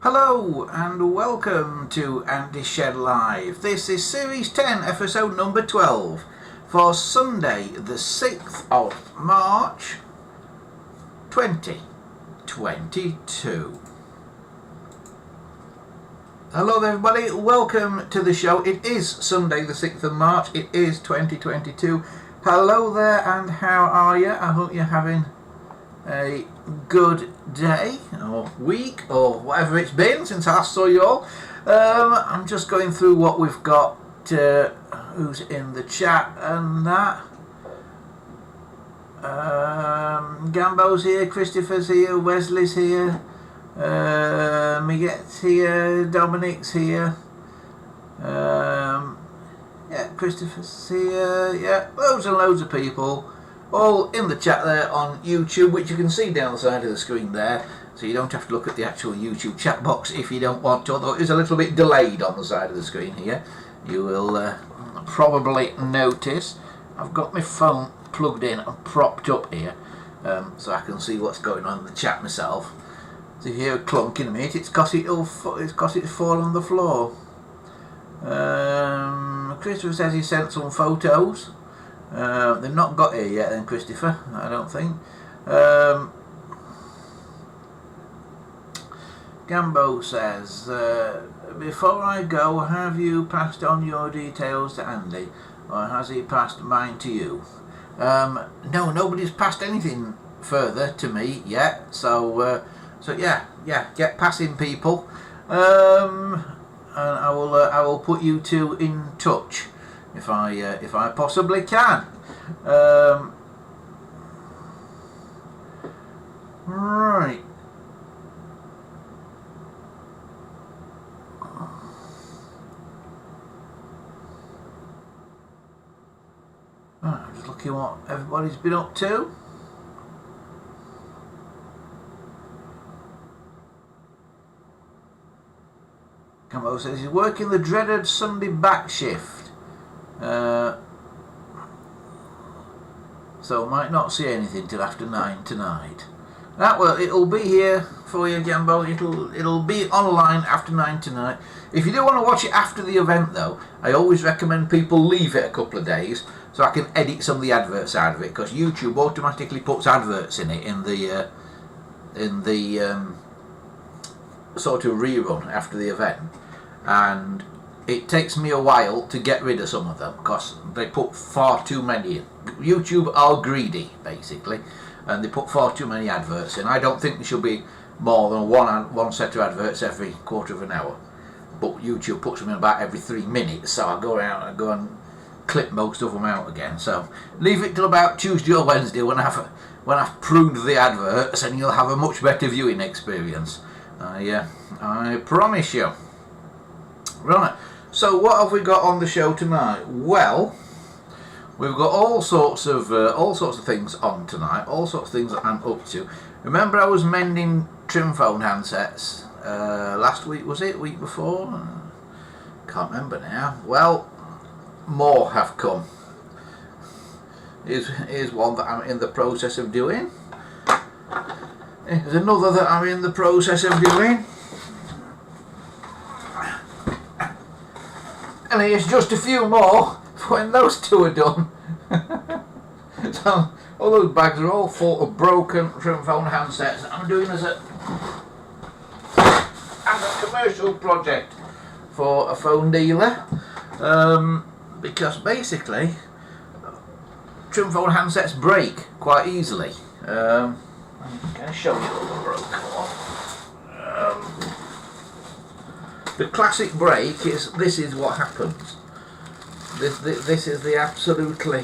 Hello and welcome to Andy Shed Live. This is Series 10, episode number 12 for Sunday the 6th of March 2022. Hello there everybody, welcome to the show. It is Sunday the 6th of March, it is 2022. Hello there and how are you? I hope you're having a good day or week or whatever it's been since I last saw you all. I'm just going through what we've got, who's in the chat and that. Gambo's here, Christopher's here, Wesley's here, Miguet's here, Dominic's here, yeah, Christopher's here, yeah, loads and loads of people all in the chat there on YouTube, which you can see down the side of the screen there, so you don't have to look at the actual YouTube chat box if you don't want to, although it is a little bit delayed on the side of the screen here. You will probably notice I've got my phone plugged in and propped up here, so I can see what's going on in the chat myself. So if you hear a clunk in a minute, it's because it's fallen on the floor. Christopher says he sent some photos. They've not got here yet then, Christopher, I don't think. Gambo says, before I go, have you passed on your details to Andy, or has he passed mine to you? No, nobody's passed anything further to me yet, so yeah, get passing people, and I will put you two in touch if I possibly can. Right. I'm just looking what everybody's been up to. Camo says he's working the dreaded Sunday back shift. So might not see anything till after 9 tonight. Well, it'll be here for you, Gambo. It'll be online after 9 tonight. If you do want to watch it after the event, though, I always recommend people leave it a couple of days so I can edit some of the adverts out of it, because YouTube automatically puts adverts in it in the sort of rerun after the event, and it takes me a while to get rid of some of them because they put far too many in. YouTube are greedy, basically, and they put far too many adverts in. I don't think there should be more than one set of adverts every quarter of an hour, but YouTube puts them in about every 3 minutes, so I go and clip most of them out again. So leave it till about Tuesday or Wednesday when I've pruned the adverts, and you'll have a much better viewing experience. I promise you. Right. So what have we got on the show tonight? Well, we've got all sorts of things on tonight, all sorts of things that I'm up to. Remember, I was mending trim phone handsets last week, was it? Week before? Can't remember now. Well, more have come. Here's one that I'm in the process of doing. Here's another that I'm in the process of doing. And here's just a few more when those two are done. So all those bags are all full of broken trim phone handsets that I'm doing as a commercial project for a phone dealer, because basically trim phone handsets break quite easily. I'm going to show you what the broken one. The classic break is, this is what happens. This is the absolutely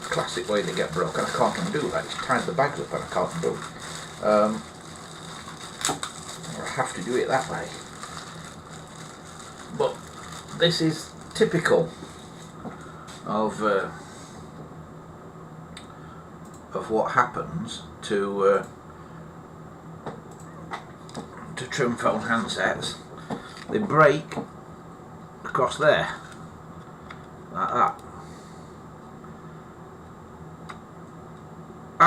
classic way they get broken. I can't undo that. It's tied the bags up and I can't undo it. I have to do it that way. But this is typical of what happens to trim phone handsets. They break across there like that.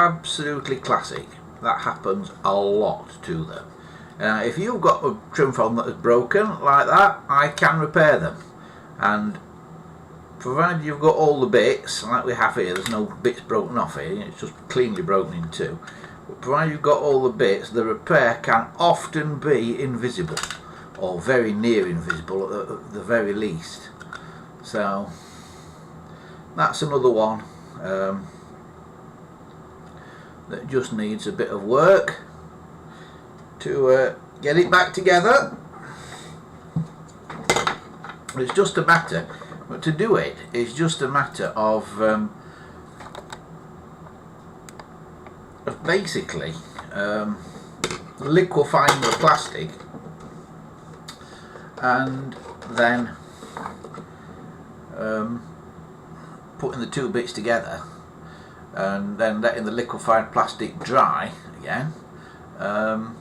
absolutely classic. That happens a lot to them. If you've got a trim foam that is broken like that, I can repair them, and provided you've got all the bits like we have here, there's no bits broken off here, it's just cleanly broken in two, but provided you've got all the bits, the repair can often be invisible, or very near invisible at the very least. So that's another one that just needs a bit of work to get it back together. It's just a matter, but to do it is just a matter of basically liquefying the plastic and then putting the two bits together and then letting the liquefied plastic dry again, and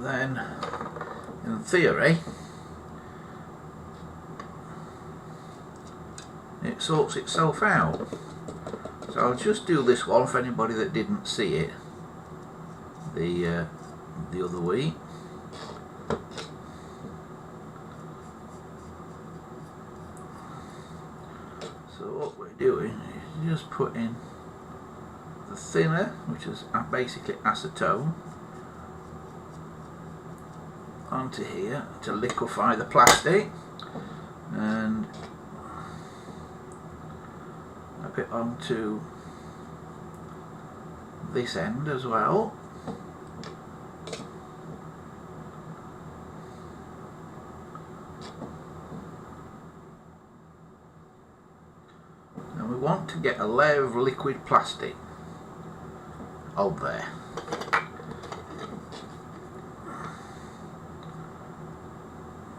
then in theory it sorts itself out. So I'll just do this one for anybody that didn't see it the other week. So what we're doing is just putting the thinner, which is basically acetone, onto here to liquefy the plastic, and a bit onto this end as well. And we want to get a layer of liquid plastic on there.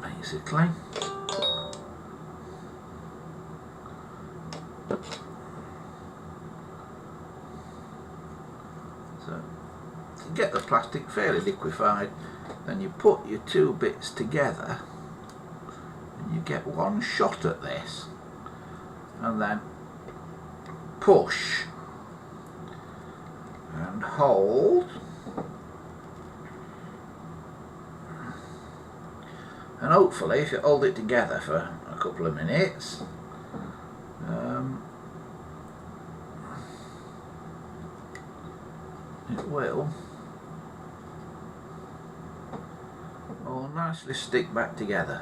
Basically. So to get the plastic fairly liquefied, then you put your two bits together and you get one shot at this, and then push and hold, and hopefully if you hold it together for a couple of minutes, it will all nicely stick back together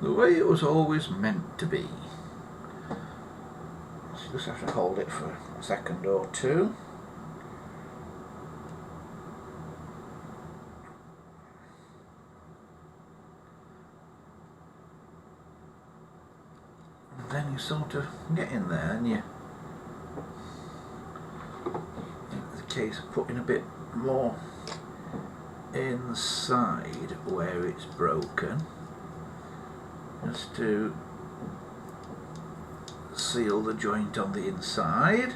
the way it was always meant to be. So you just have to hold it for a second or two. And then you sort of get in there and you, in the case of putting a bit more inside where it's broken, just to seal the joint on the inside.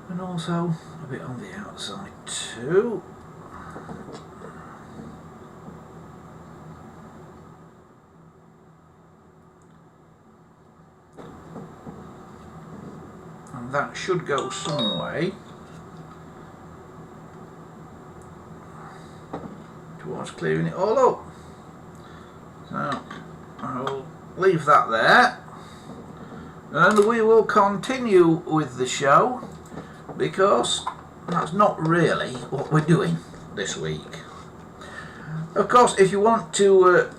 And also a bit on the outside too. And that should go some way towards clearing it all up. So I'll leave that there, and we will continue with the show, because that's not really what we're doing this week. Of course, if you want to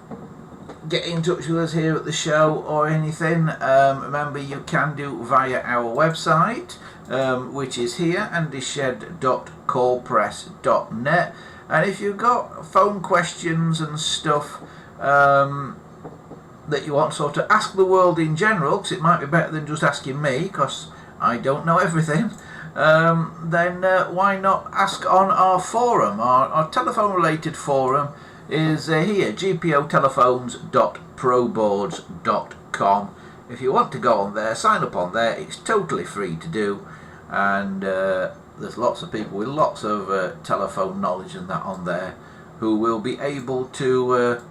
get in touch with us here at the show or anything, remember you can do via our website, which is here, andyshed.callpress.net. And if you've got phone questions and stuff that you want sort of ask the world in general, because it might be better than just asking me, because I don't know everything, then why not ask on our forum? Our telephone related forum is here, gpotelephones.proboards.com. If you want to go on there, sign up on there. It's totally free to do, and there's lots of people with lots of telephone knowledge and that on there who will be able to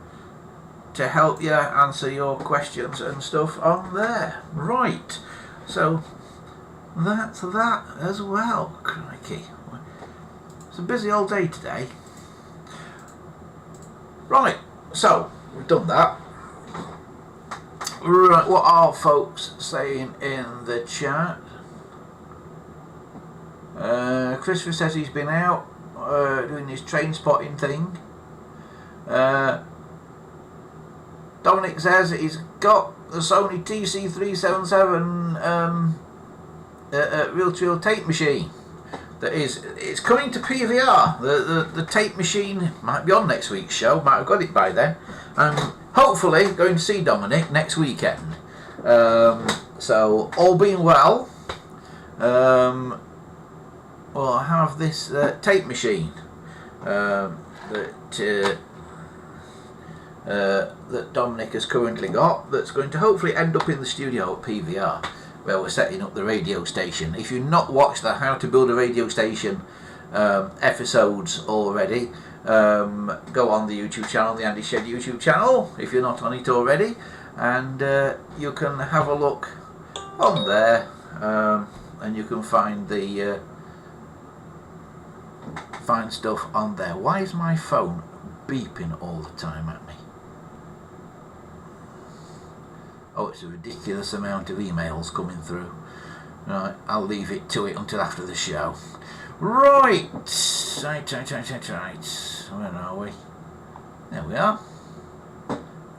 help you answer your questions and stuff on there. Right, so that's that as well. Crikey, it's a busy old day today. Right, so we've done that. Right, what are folks saying in the chat? Christopher says he's been out doing his train spotting thing. Dominic says he's got the Sony TC377 reel-to-reel tape machine. It's coming to PVR. The tape machine might be on next week's show. Might have got it by then. And hopefully going to see Dominic next weekend. So all being well, we'll have this tape machine that Dominic has currently got, that's going to hopefully end up in the studio at PVR, where we're setting up the radio station. If you've not watched the How to Build a Radio Station episodes already, go on the YouTube channel, the Andy Shed YouTube channel, if you're not on it already, and you can have a look on there, and you can find the find stuff on there. Why is my phone beeping all the time at me? Oh, it's a ridiculous amount of emails coming through. Right, I'll leave it to it until after the show. Right. Right. Where are we? There we are.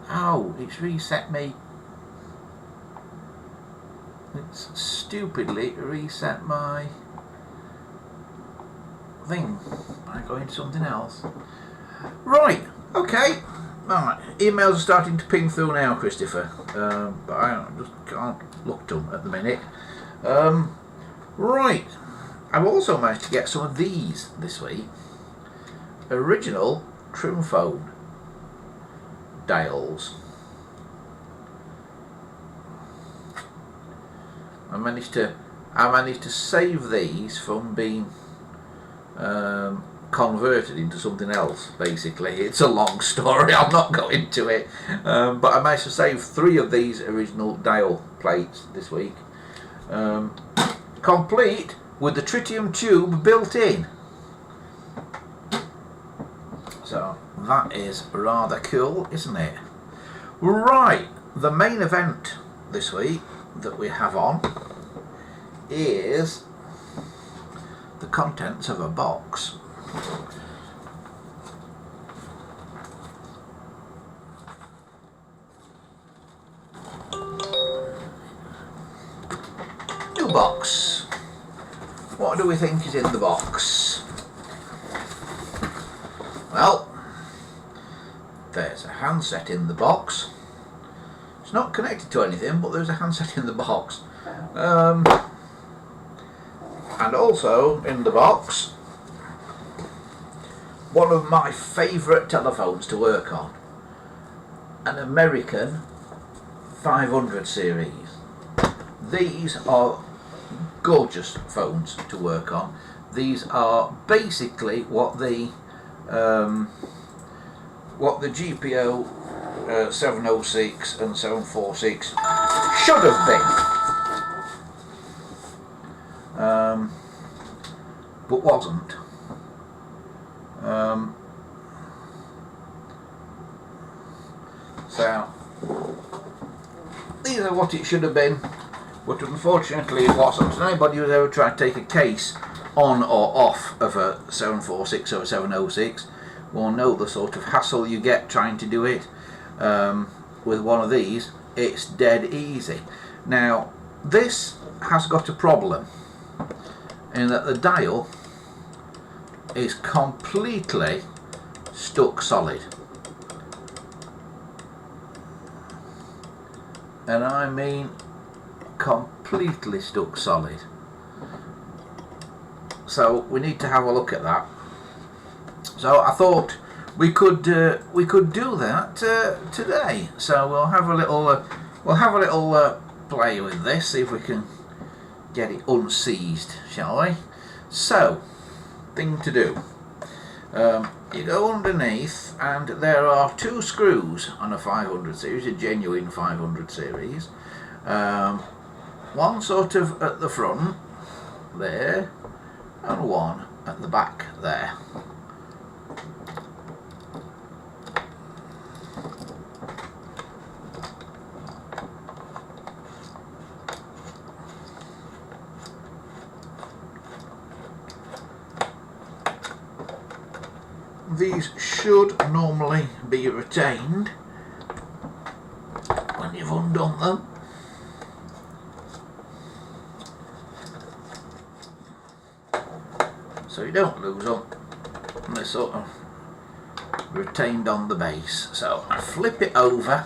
Oh, it's reset me. It's stupidly reset my thing. I go into something else. Right, okay. Right, emails are starting to ping through now, Christopher, but I just can't look at them at the minute. Right, I've also managed to get some of these this week. Original trim phone dials. I managed to save these from being converted into something else. Basically, it's a long story, I'm not going to it, but I managed to save 3 of these original dial plates this week, complete with the tritium tube built in, so that is rather cool, isn't it? Right, the main event this week that we have on is the contents of a box. New box. What do we think is in the box? Well, there's a handset in the box. It's not connected to anything, but there's a handset in the box. And also in the box, one of my favourite telephones to work on, an American 500 series. These are gorgeous phones to work on. These are basically what the GPO 706 and 746 should have been, but wasn't. So these are what it should have been, but unfortunately it wasn't. And anybody who's ever tried to take a case on or off of a 746 or a 706 will know the sort of hassle you get trying to do it. With one of these, it's dead easy. Now this has got a problem. in that the dial is completely stuck solid. And I mean completely stuck solid. So we need to have a look at that. So I thought we could do that today. So we'll have a little play with this, see if we can get it unseized, shall we? So, thing to do. You go underneath, and there are 2 screws on a 500 series, a genuine 500 series. One sort of at the front there, and one at the back there. These should normally be retained when you've undone them. So you don't lose them. They're sort of retained on the base. So I flip it over,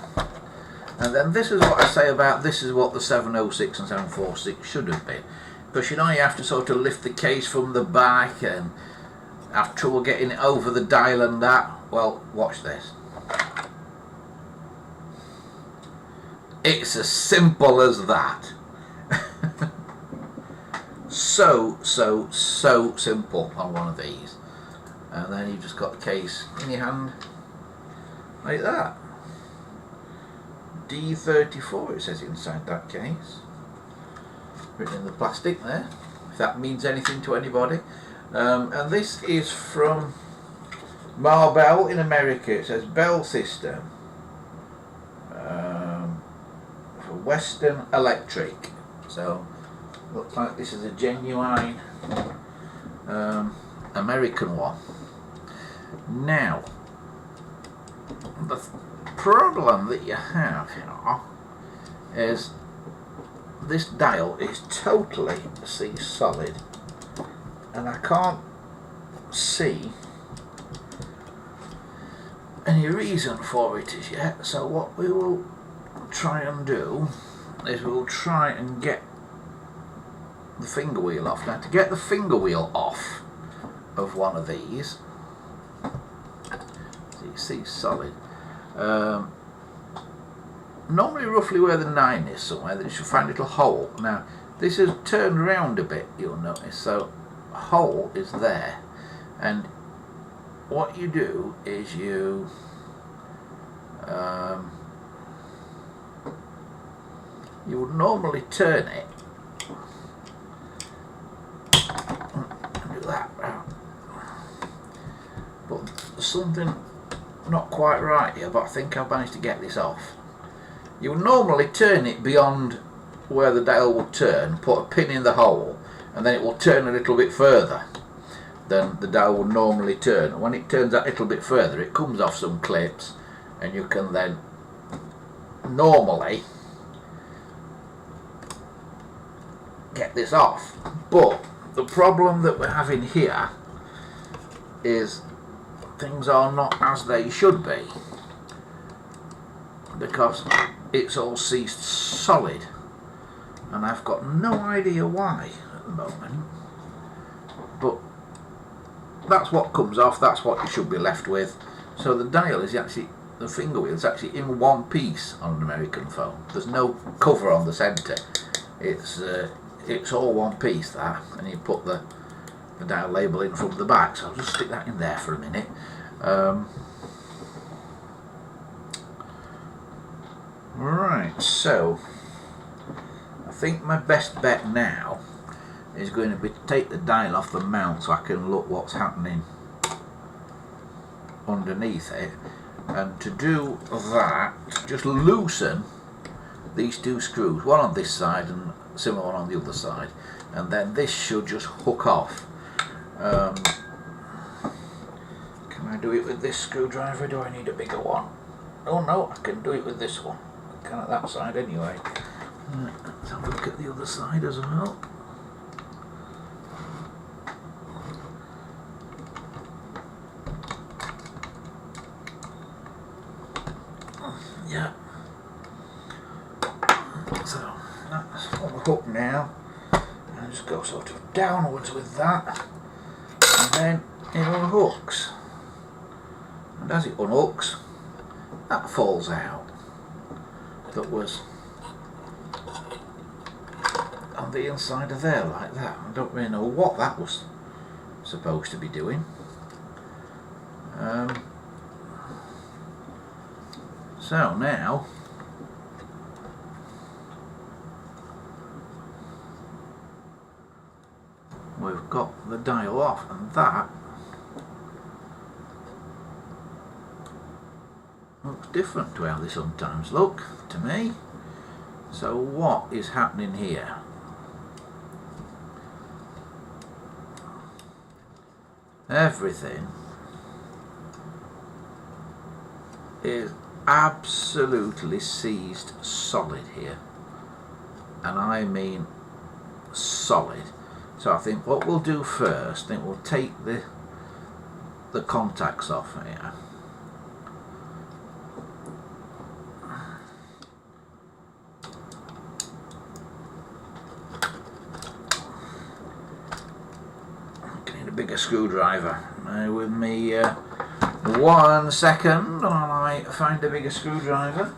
and then this is what I say about this is what the 706 and 746 should have been. Because you know you have to sort of lift the case from the back and have trouble getting it over the dial and that. Well, watch this. It's as simple as that. so simple on one of these. And then you've just got the case in your hand like that. D34 it says inside that case, written in the plastic there, if that means anything to anybody. And this is from Marvell in America. It says Bell System for Western Electric. So looks like this is a genuine American one. Now the problem that you have here is this dial is totally solid, and I can't see any reason for it as yet. So what we will try and do is we'll try and get the finger wheel off. Now to get the finger wheel off of one of these, so you see solid, normally roughly where the 9 is somewhere, that you should find a little hole. Now this is turned around a bit, you'll notice, so a hole is there, and what you do is you would normally turn it and do that, but there's something not quite right here, but I think I've managed to get this off. You would normally turn it beyond where the dial will turn, put a pin in the hole, and then it will turn a little bit further than the dial will normally turn. And when it turns that little bit further, it comes off some clips, and you can then normally get this off. But the problem that we're having here is things are not as they should be, because it's all seized solid, and I've got no idea why at the moment, but that's what comes off, that's what you should be left with. So the dial is actually, the finger wheel is actually in one piece on an American phone. There's no cover on the centre, it's all one piece, that, and you put the dial label in from the back. So I'll just stick that in there for a minute. Right, so I think my best bet now is going to be to take the dial off the mount so I can look what's happening underneath it, and to do that just loosen these 2 screws, one on this side and a similar one on the other side, and then this should just hook off. Can I do it with this screwdriver? Do I need a bigger one? Oh no, I can do it with this one. I can at that side anyway. Let's have a look at the other side as well. Yeah. So that's on the hook now. And just go sort of downwards with that. And then it unhooks. And as it unhooks, that falls out. That was on the inside of there like that. I don't really know what that was supposed to be doing. So now we've got the dial off, and that looks different to how they sometimes look to me. So what is happening here? Everything is absolutely seized solid here, and I mean solid. So I think what we'll do first, I think we'll take the contacts off here. I need a bigger screwdriver. With me 1 second while I find a bigger screwdriver.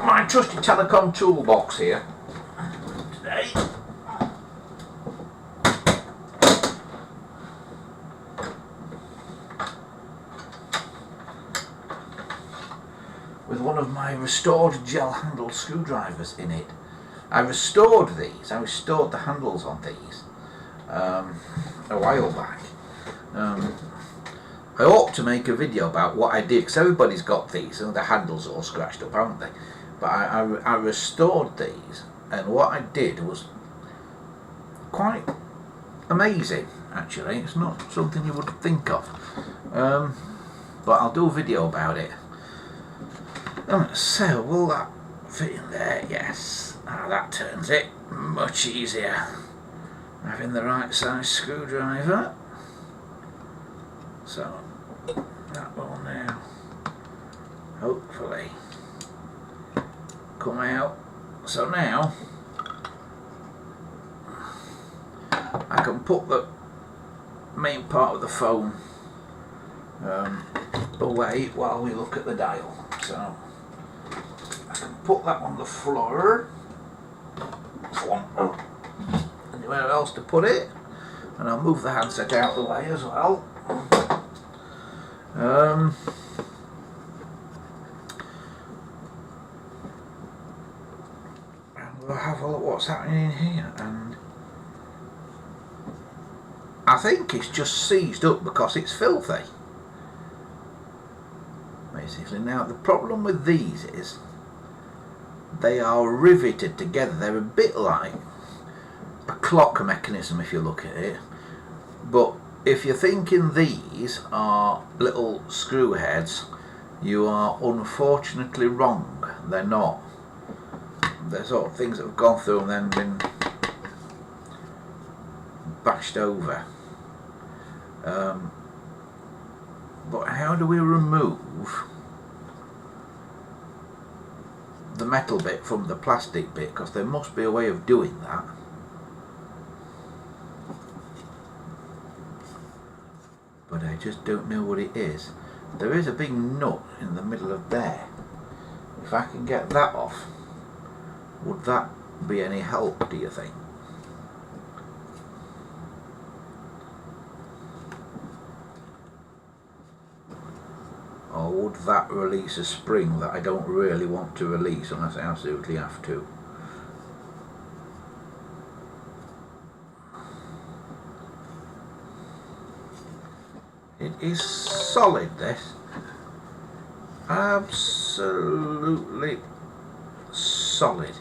My trusty telecom toolbox here today. With one of my restored gel handle screwdrivers in it. I restored these, I restored the handles on these a while back. I ought to make a video about what I did, because everybody's got these and the handles are all scratched up, haven't they? But I restored these, and what I did was quite amazing, actually. It's not something you would think of, but I'll do a video about it. So will that fit in there? Yes. That turns it much easier. Having the right size screwdriver. So that will now hopefully come out. So now I can put the main part of the phone away while we look at the dial. So I can put that on the floor. Anywhere else to put it, and I'll move the handset out of the way as well. And we'll have a look what's happening in here, and I think it's just seized up because it's filthy, basically. Now the problem with these is they are riveted together. They're a bit like a clock mechanism if you look at it, but if you're thinking these are little screw heads, you are unfortunately wrong. They're not. They're sort of things that have gone through and then been bashed over. But how do we remove the metal bit from the plastic bit? Because there must be a way of doing that. But I just don't know what it is. There is a big nut in the middle of there. If I can get that off, would that be any help, do you think? Or would that release a spring that I don't really want to release unless I absolutely have to? It is solid, this. Absolutely solid.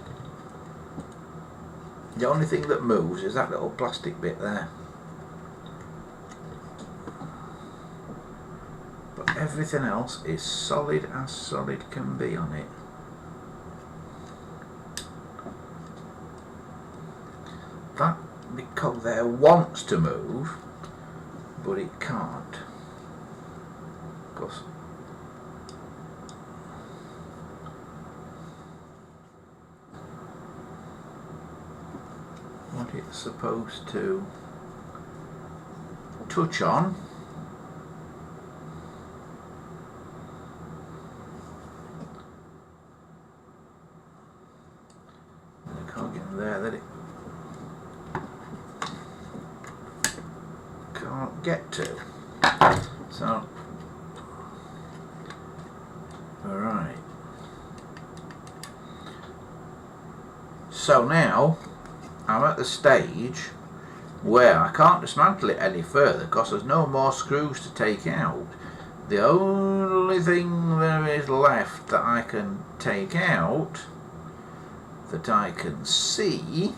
The only thing that moves is that little plastic bit there. But everything else is solid as solid can be on it. That because there wants to move, but it can't. course. What it's supposed to touch on I can't get in there that it can't get to. So alright. So now I'm at the stage where I can't dismantle it any further because there's no more screws to take out. The only thing there is left that I can take out, that I can see,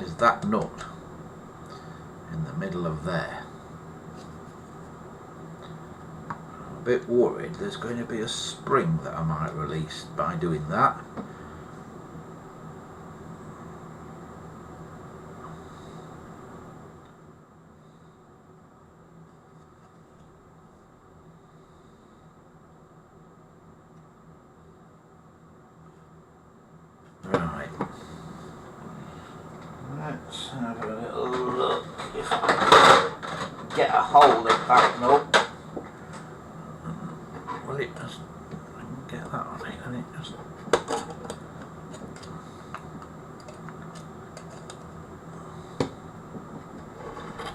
is that nut in the middle of there. I'm a bit worried there's going to be a spring that I might release by doing that. Right, let's have a little look if I can get a hold of that nut. Well, it just, I can get that on it and it just,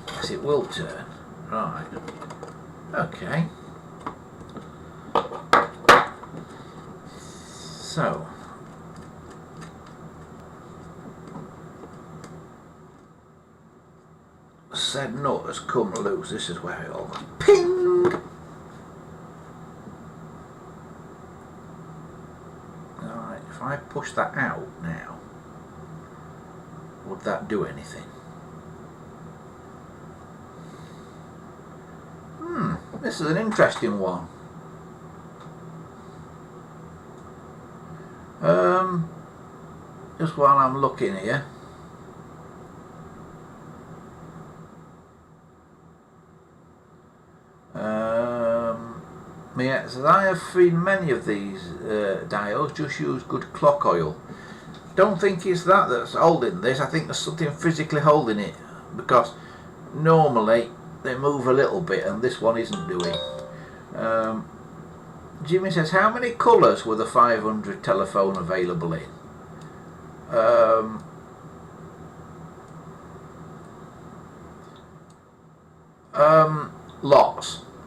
yes, it will turn. Right, okay. So said nut has come loose. This is where it all goes ping. Alright, if I push that out now, would that do anything? This is an interesting one. Just while I'm looking here. Yes, I have seen many of these diodes just use good clock oil. Don't think it's that that's holding this. I think there's something physically holding it, because normally they move a little bit and this one isn't doing. Jimmy says, how many colours were the 500 telephone available in?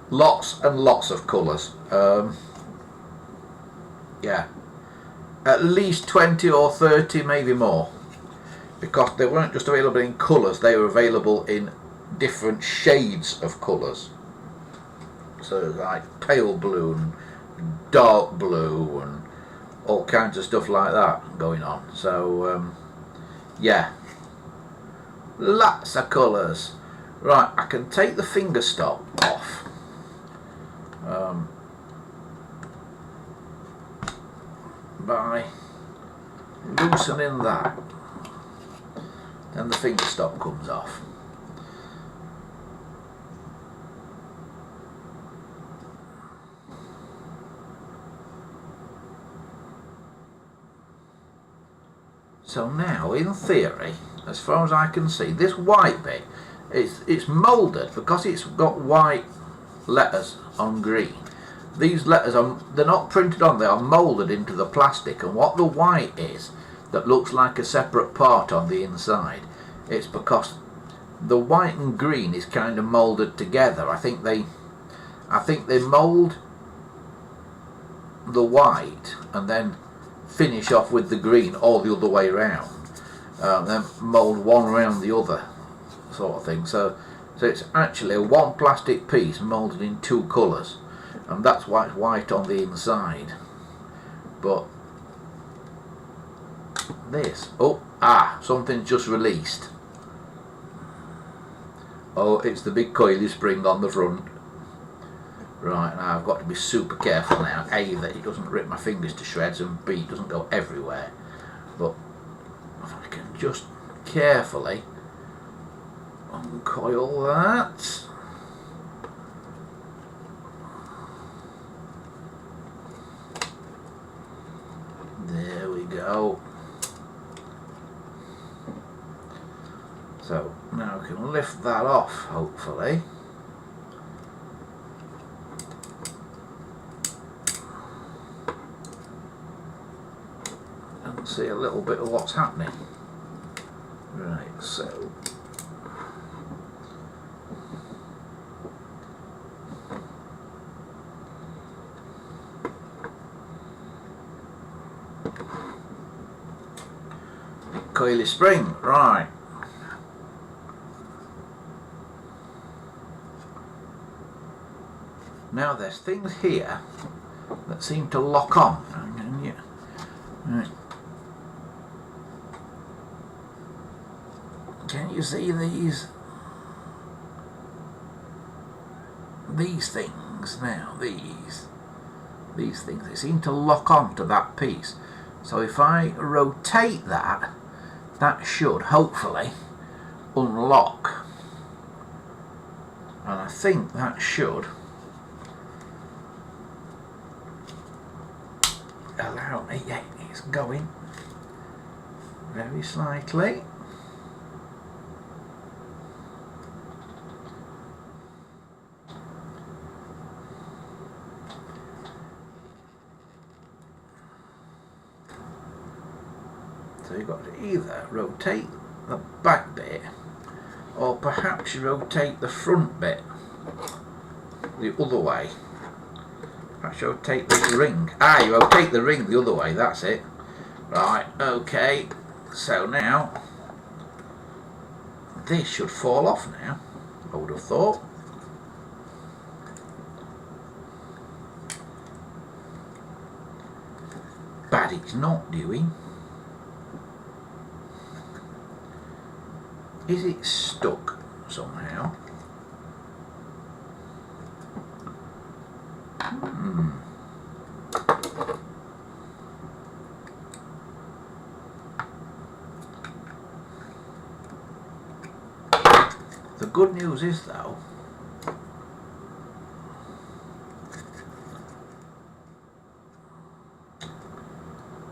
Lots and lots of colours. Yeah, at least 20 or 30, maybe more, because they weren't just available in colours, they were available in different shades of colours. So like pale blue and dark blue and all kinds of stuff like that going on. So yeah, lots of colours. Right, I can take the finger stop off. By loosening that, then the finger stop comes off. So now, in theory, as far as I can see, this white bit, it's moulded because it's got white letters on green. These letters they're not printed on, they are moulded into the plastic, and what the white is that looks like a separate part on the inside, it's because the white and green is kind of moulded together. I think they mould the white and then finish off with the green, or the other way around, then mould one around the other sort of thing. So it's actually one plastic piece moulded in two colours, and that's why it's white on the inside. But this, something's just released. Oh, it's the big coily spring on the front. Right, now I've got to be super careful now, A, that it doesn't rip my fingers to shreds, and B, it doesn't go everywhere. But if I can just carefully uncoil that. There we go. So now we can lift that off, hopefully. And see a little bit of what's happening. Right, so coily spring, right. Now there's things here that seem to lock on. Right. Can you see these things now? These things, they seem to lock on to that piece. So if I rotate that, that should hopefully unlock. And I think that should allow me, yeah, it's going very slightly. So you've got to either rotate the back bit or perhaps you rotate the front bit the other way. Perhaps you rotate this ring. Ah, you rotate the ring the other way, that's it. Right, okay. So now this should fall off now, I would have thought. But it's not doing. Is it stuck somehow? The good news is though,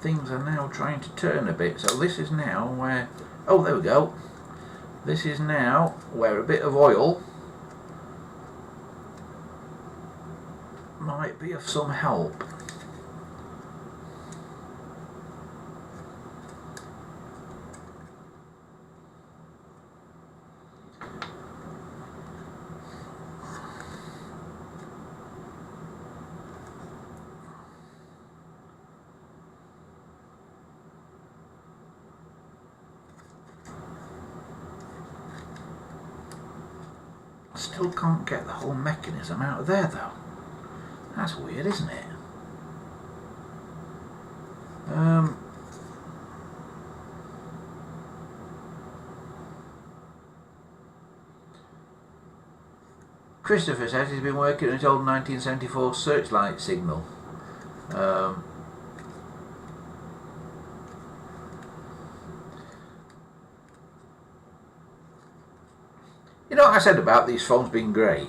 things are now trying to turn a bit. So this is now where, oh there we go. This is now where a bit of oil might be of some help. Still can't get the whole mechanism out of there though. That's weird, isn't it? Christopher says he's been working on his old 1974 searchlight signal. You know what I said about these phones being great,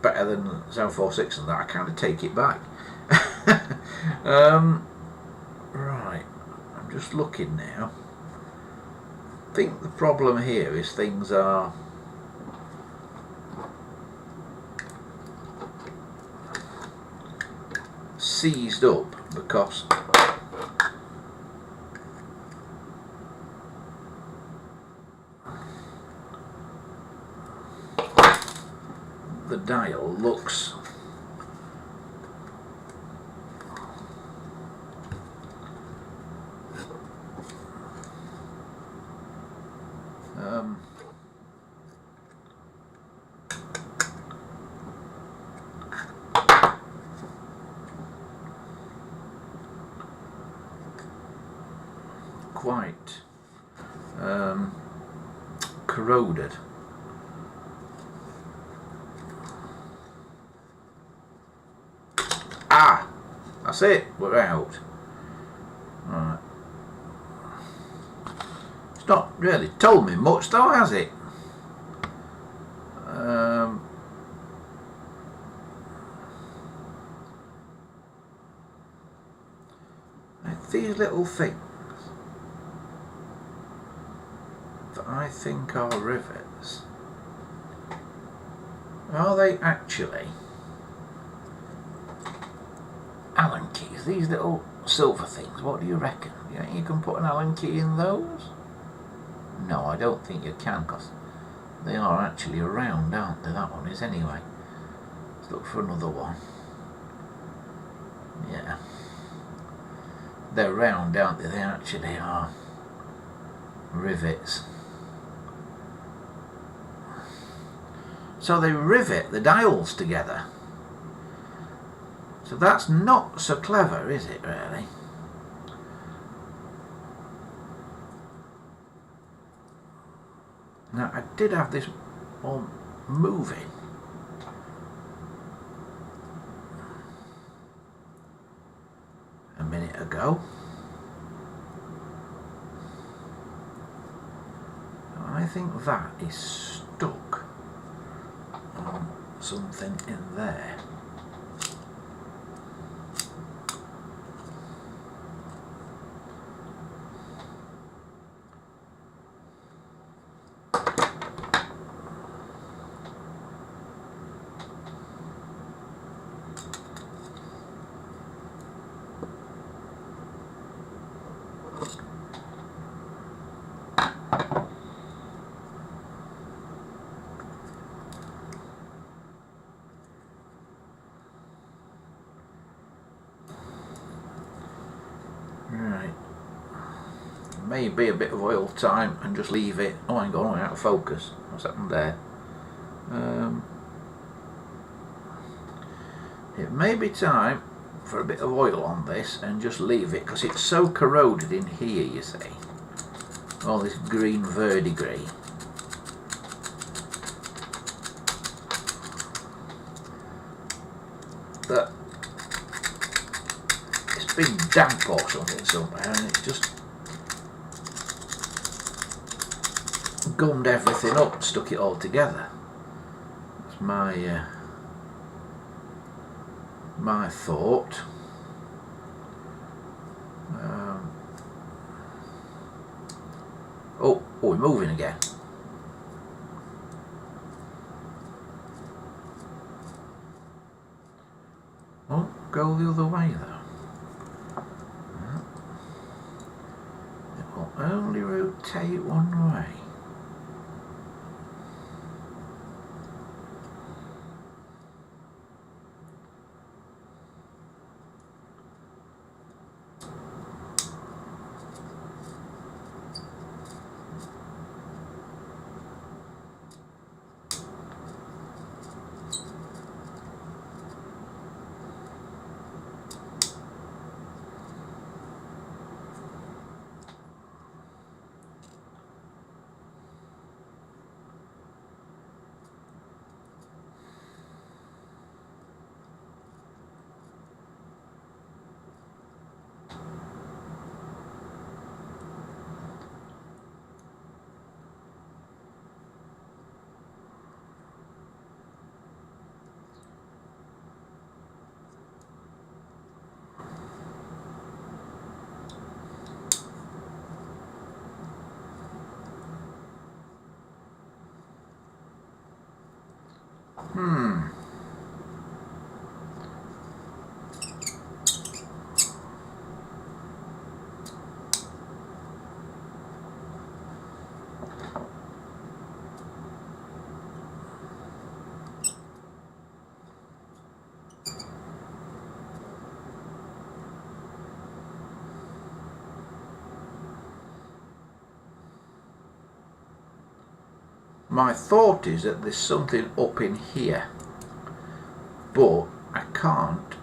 better than 746 and that, I kind of take it back. Right, I'm just looking now. I think the problem here is things are seized up because the dial looks quite corroded. Ah, that's it, we're out. Right. It's not really told me much though, has it? These little things that I think are rivets, are they actually Allen keys? These little silver things, what do you reckon? You think you can put an Allen key in those? No, I don't think you can, because they are actually round, aren't they? That one is anyway. Let's look for another one. Yeah. They're round, aren't they? They actually are rivets. So they rivet the dials together. So that's not so clever, is it, really? Now, I did have this one moving. A minute ago. I think that is stuck on something in there. Right, maybe a bit of oil time and just leave it. Oh, I'm going out of focus. What's happened there? It may be time for a bit of oil on this and just leave it, because it's so corroded in here, you see. All this green verdigris. That it's been damp or something somewhere, and it just gummed everything up, stuck it all together. That's my thought. Oh, we're moving again. Won't go the other way though. It will only rotate one way. My thought is that there's something up in here, but I can't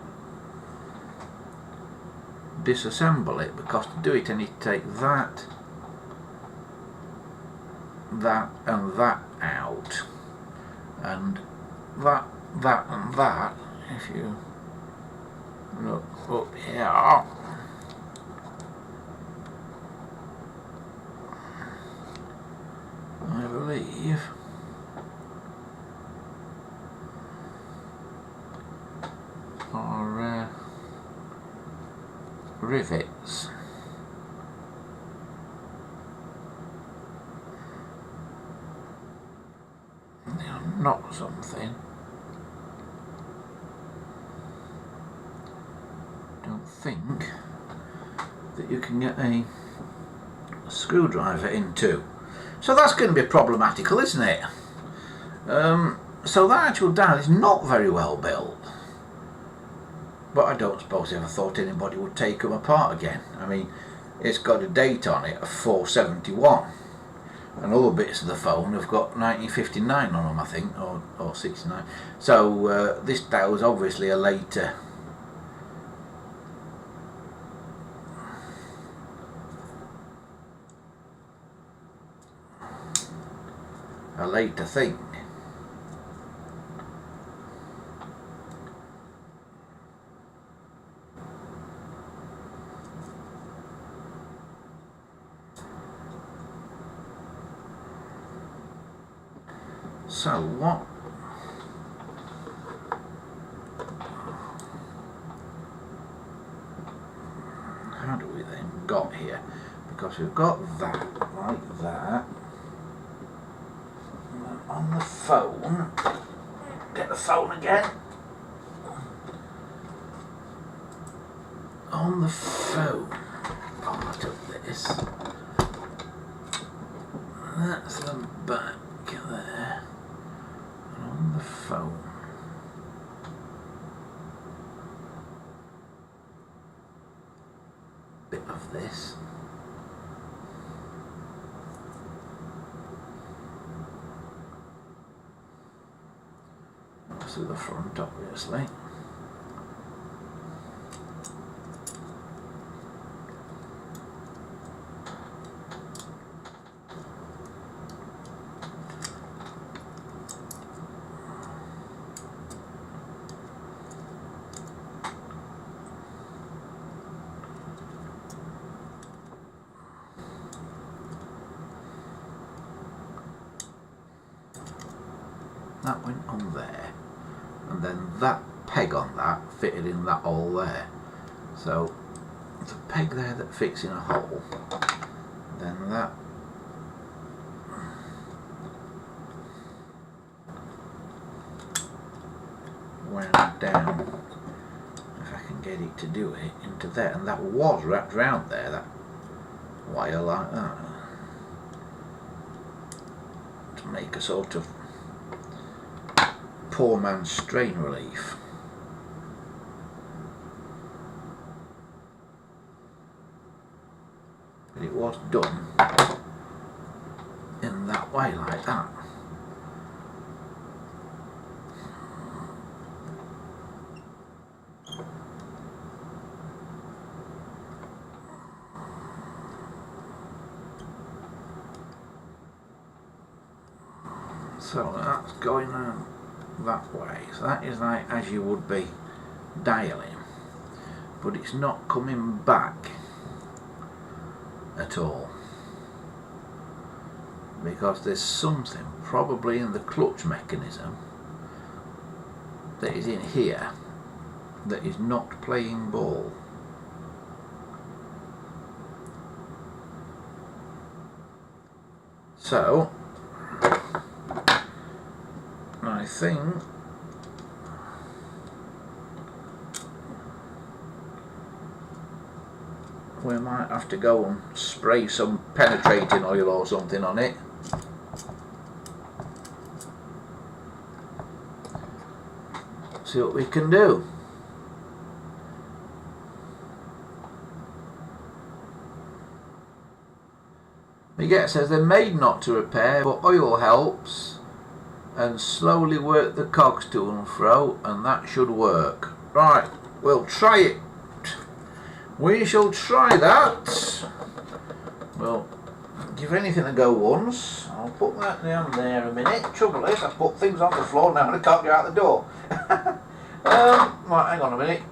disassemble it, because to do it I need to take that and that out, and that and that. If you look up here, believe. Or rivets. They are not something. Don't think that you can get a screwdriver into. So that's going to be problematical, isn't it? So that actual dial is not very well built. But I don't suppose I ever thought anybody would take them apart again. I mean, it's got a date on it of 471. And other bits of the phone have got 1959 on them, I think, or 69. So this dial is obviously a later thing. So what? How do we then got here? Because we've got that like that. And then on the phone, get the phone again. On the phone, part of this. That's the back there. On the phone, bit of this, to the front, obviously. That went on there, and then that peg on that fitted in that hole there. So the peg there that fits in a hole, then that went down, if I can get it to do it, into there, and that was wrapped around there, that wire like that, to make a sort of poor man's strain relief. But it was done in that way, like that. So that's going on that way. So that is like as you would be dialing, but it's not coming back at all, because there's something probably in the clutch mechanism that is in here that is not playing ball. So I think we might have to go and spray some penetrating oil or something on it. See what we can do. Miguel says they're made not to repair, but oil helps, and slowly work the cogs to and fro, and that should work. Right, we'll try it. We shall try that. We'll give anything a go once. I'll put that down there a minute. Trouble is, I put things on the floor now and I can't get out the door. Right, hang on a minute.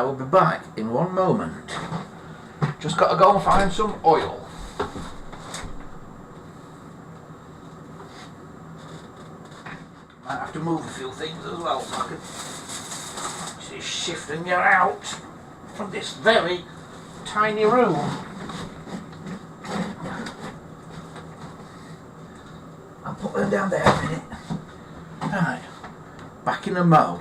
I will be back in one moment. Just got to go and find some oil. Might have to move a few things as well so I can shifting you out from this very tiny room. I'll put them down there a minute. Right, back in a mo.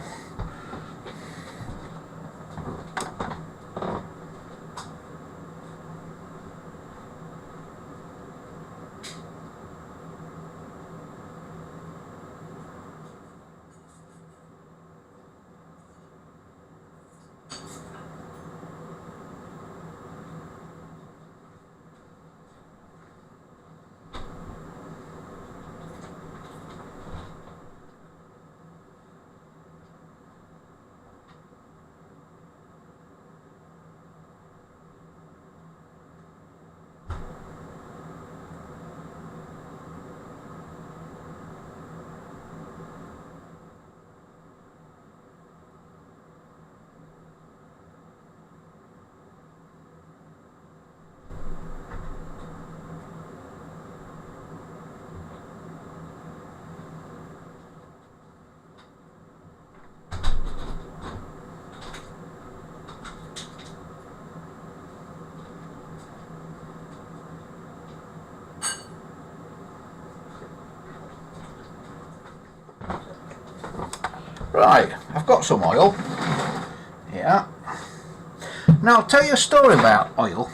Right, I've got some oil. Yeah. Now I'll tell you a story about oil.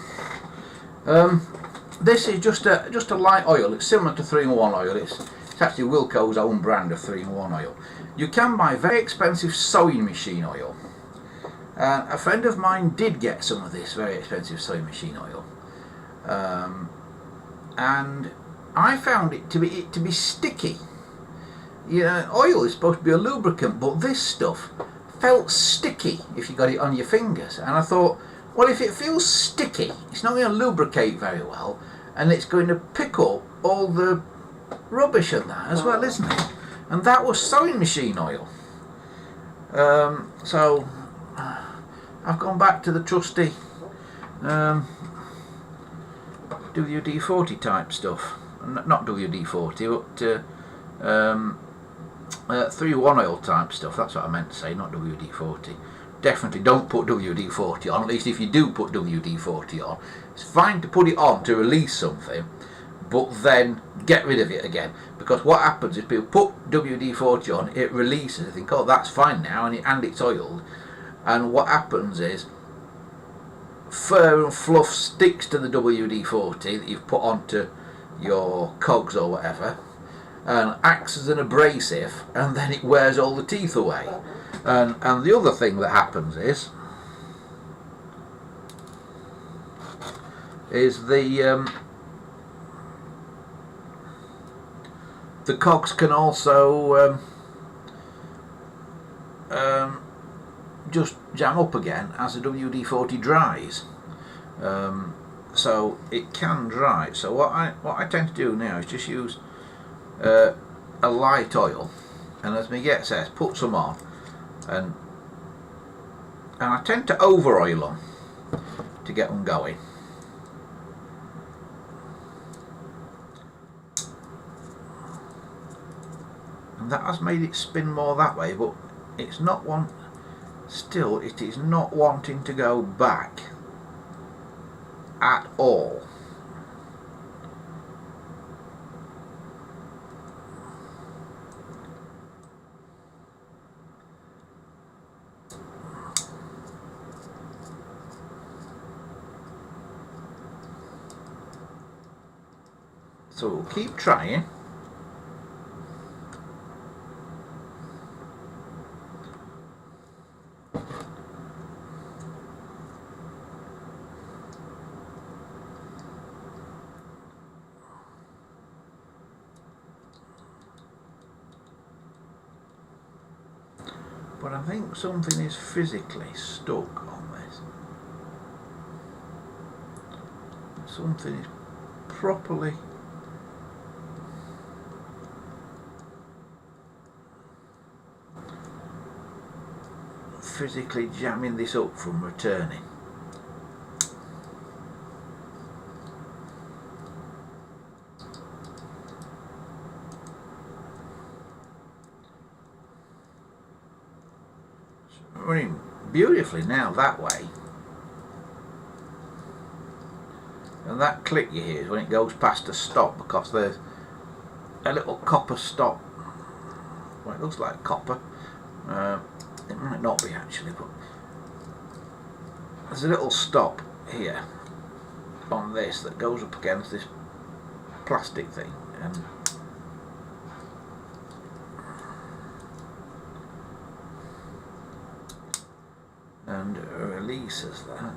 This is just a light oil. It's similar to 3-in-1 oil. It's actually Wilco's own brand of 3-in-1 oil. You can buy very expensive sewing machine oil. A friend of mine did get some of this very expensive sewing machine oil, and I found it to be sticky. Yeah, oil is supposed to be a lubricant, but this stuff felt sticky if you got it on your fingers. And I thought, well, if it feels sticky, it's not going to lubricate very well, and it's going to pick up all the rubbish and that as well, isn't it? And that was sewing machine oil. So I've gone back to the trusty WD-40 type stuff. Not WD-40, but 3-in-1 oil type stuff. That's what I meant to say, not WD-40. Definitely don't put WD-40 on. At least if you do put WD-40 on, it's fine to put it on to release something, but then get rid of it again, because what happens is people put WD-40 on, it releases, they think, oh, that's fine now, and it's oiled, and what happens is fur and fluff sticks to the WD-40 that you've put onto your cogs or whatever, and acts as an abrasive, and then it wears all the teeth away. And the other thing that happens is the cogs can also just jam up again as the WD-40 dries. So it can dry. So what I tend to do now is just use a light oil, and as my get says, put some on, and I tend to over oil them to get them going. And that has made it spin more that way, but it's not one. Still, it is not wanting to go back at all. So we'll keep trying. But I think something is physically stuck on this. Something is properly physically jamming this up from returning. It's running beautifully now that way. And that click you hear is when it goes past a stop, because there's a little copper stop. Well, it looks like copper. It might not be actually, but there's a little stop here on this that goes up against this plastic thing, and releases that.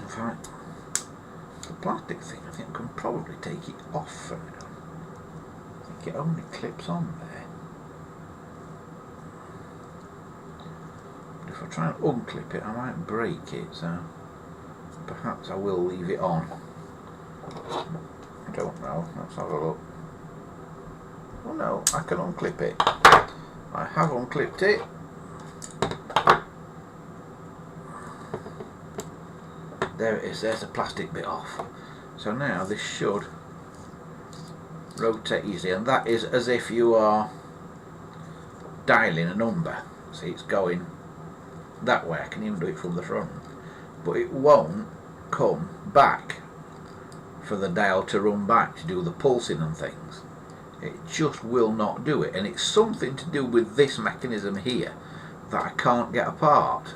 In fact, the plastic thing, I think I can probably take it off for now. I think it only clips on there. But if I try and unclip it, I might break it, so perhaps I will leave it on. I don't know, let's have a look. Oh no, I can unclip it. I have unclipped it. There it is, there's the plastic bit off. So now this should rotate easily, and that is as if you are dialing a number. See, it's going that way. I can even do it from the front, but it won't come back for the dial to run back to do the pulsing and things. It just will not do it, and it's something to do with this mechanism here that I can't get apart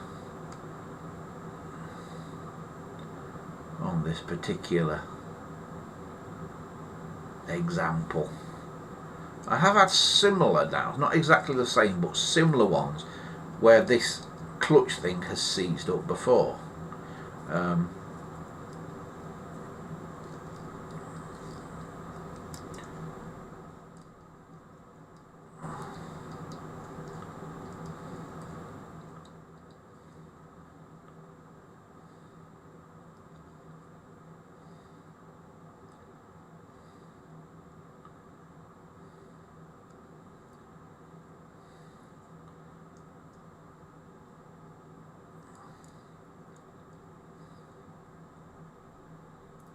on this particular example. I have had similar dials, not exactly the same, but similar ones where this clutch thing has seized up before.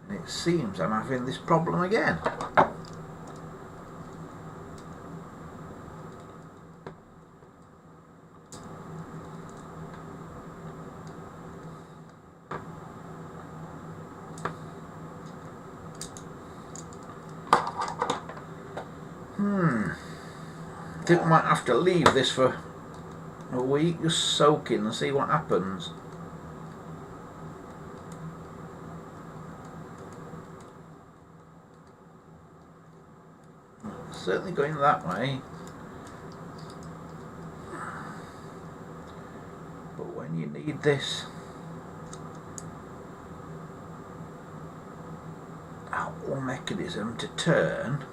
It seems I'm having this problem again. I think I might have to leave this for a week, just soaking and see what happens. Certainly going that way, but when you need this whole mechanism to turn,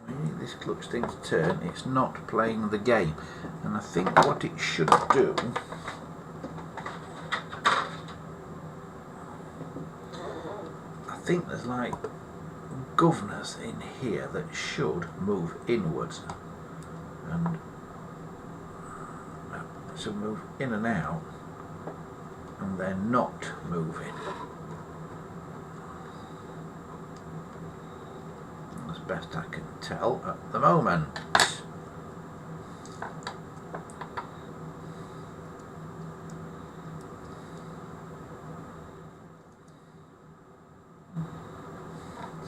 when you need this clutch thing to turn, it's not playing the game. And I think what it should do, I think there's like governors in here that should move inwards and should move in and out, and they're not moving. As best I can tell at the moment.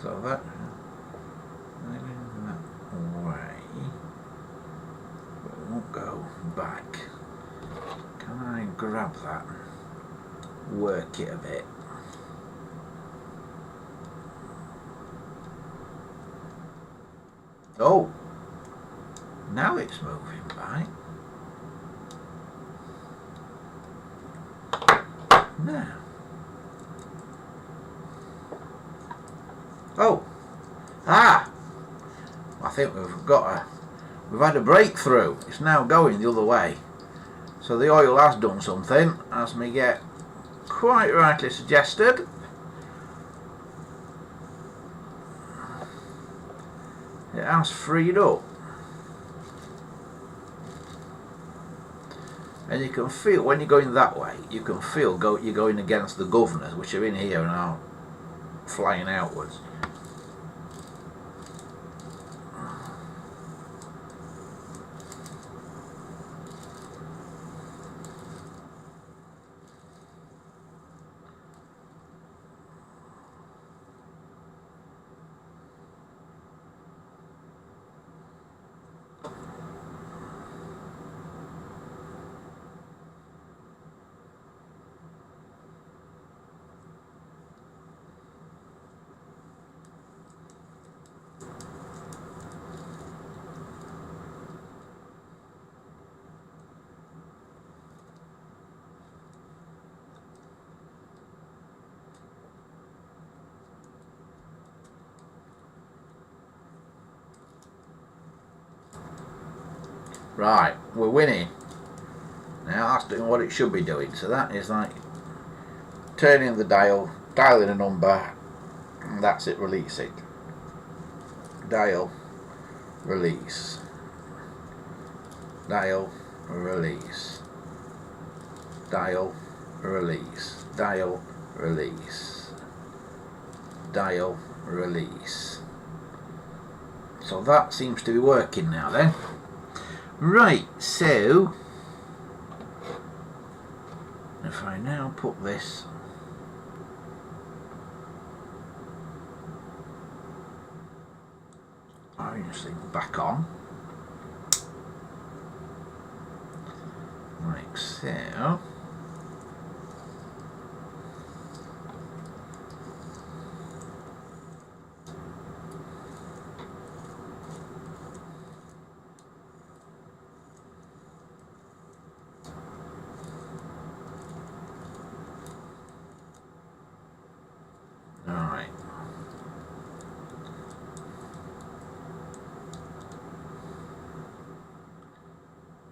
So that way, but it won't go back. Can I grab that, work it a bit? Oh, now it's moving back. Now, think we've had a breakthrough. It's now going the other way. So the oil has done something, as me get quite rightly suggested. It has freed up. And you can feel, when you're going that way, you can feel you're going against the governors, which are in here and are flying outwards. Right, we're winning. Now that's doing what it should be doing. So that is like turning the dial, dialing a number, and that's it, release it. Dial, release. Dial, release. Dial, release. Dial, release. Dial, release. So that seems to be working now then. Right, so if I now put this orange thing back on, like so. Alright.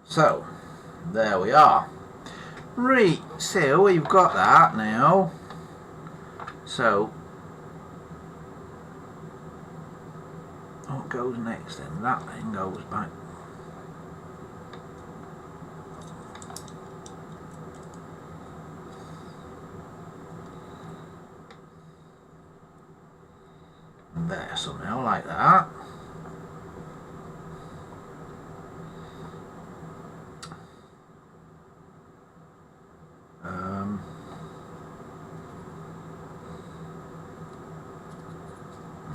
So, there we are. Right, so we've got that now. So, what goes next then? That then goes back. There somehow, like that.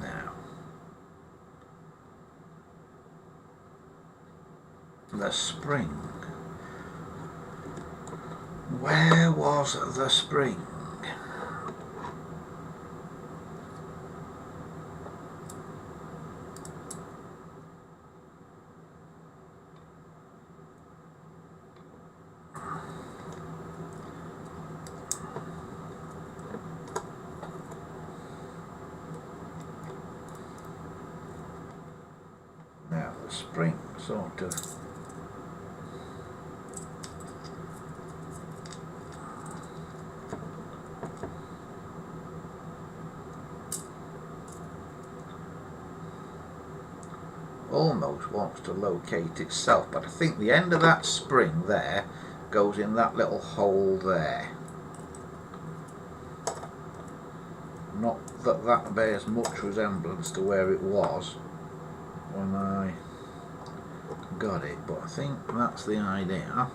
Now the spring. Where was the spring? Now the spring sort of almost wants to locate itself, but I think the end of that spring there goes in that little hole there. Not that that bears much resemblance to where it was when I got it, but I think that's the idea.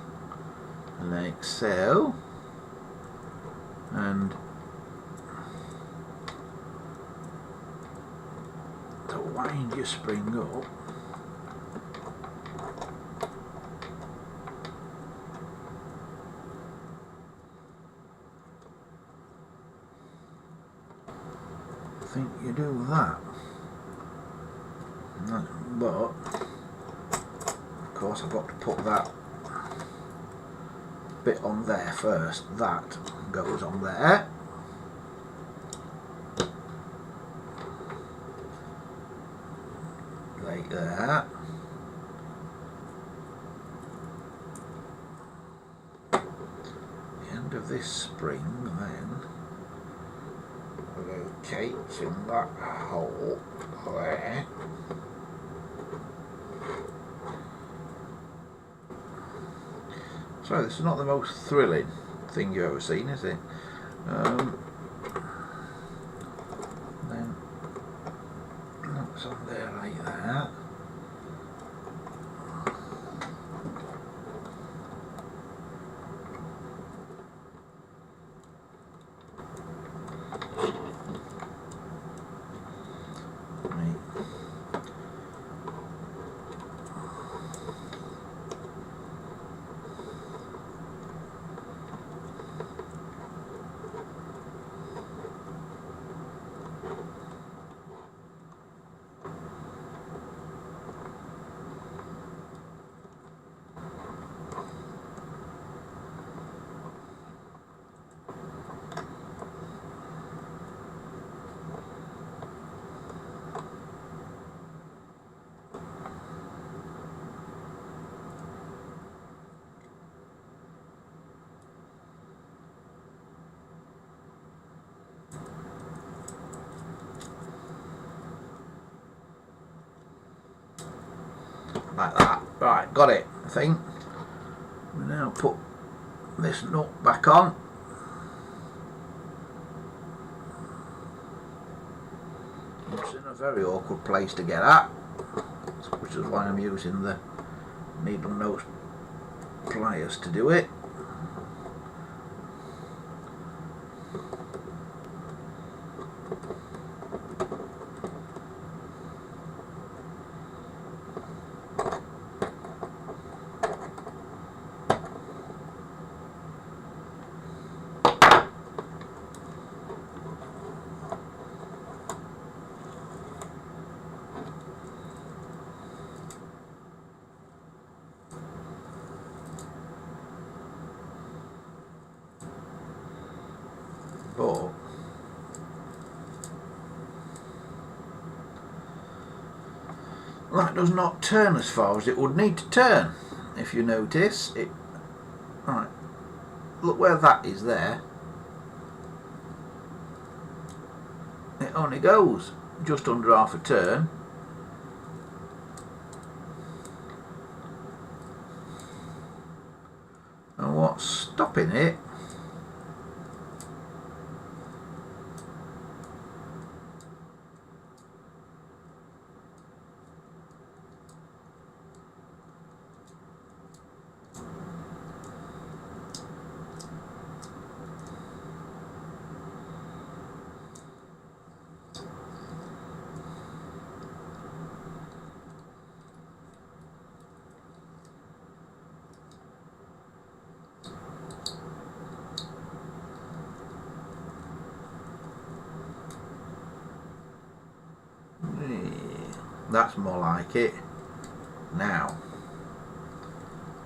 Like so, and to wind your spring up, I think you do that. But of course I've got to put that bit on there first. That goes on there. Like there. The end of this spring then locates in that hole there. So this is not the most thrilling thing you've ever seen, is it? Then that's on there like that. Like that. Right, got it, I think. We now put this nut back on. It's in a very awkward place to get at, which is why I'm using the needle nose pliers to do it. But that does not turn as far as it would need to turn. If you notice it, right, look where that is there. It only goes just under half a turn. And what's stopping it that's more like it now.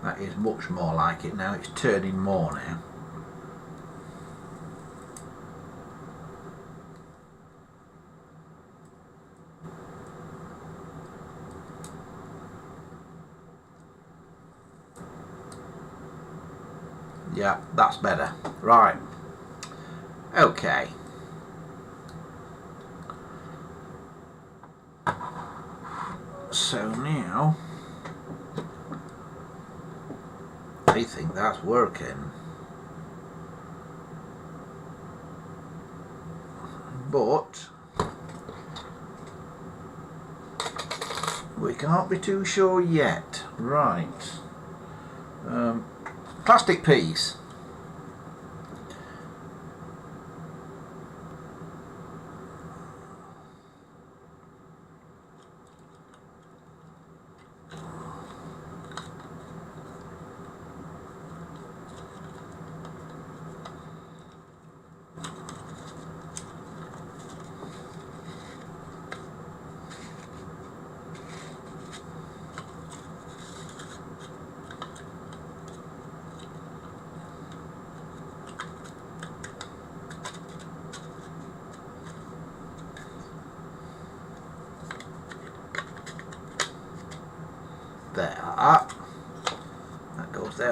That is much more like it now. It's turning more now. Yeah, that's better. Right. Okay. So now I think that's working, but we can't be too sure yet. Right, plastic piece.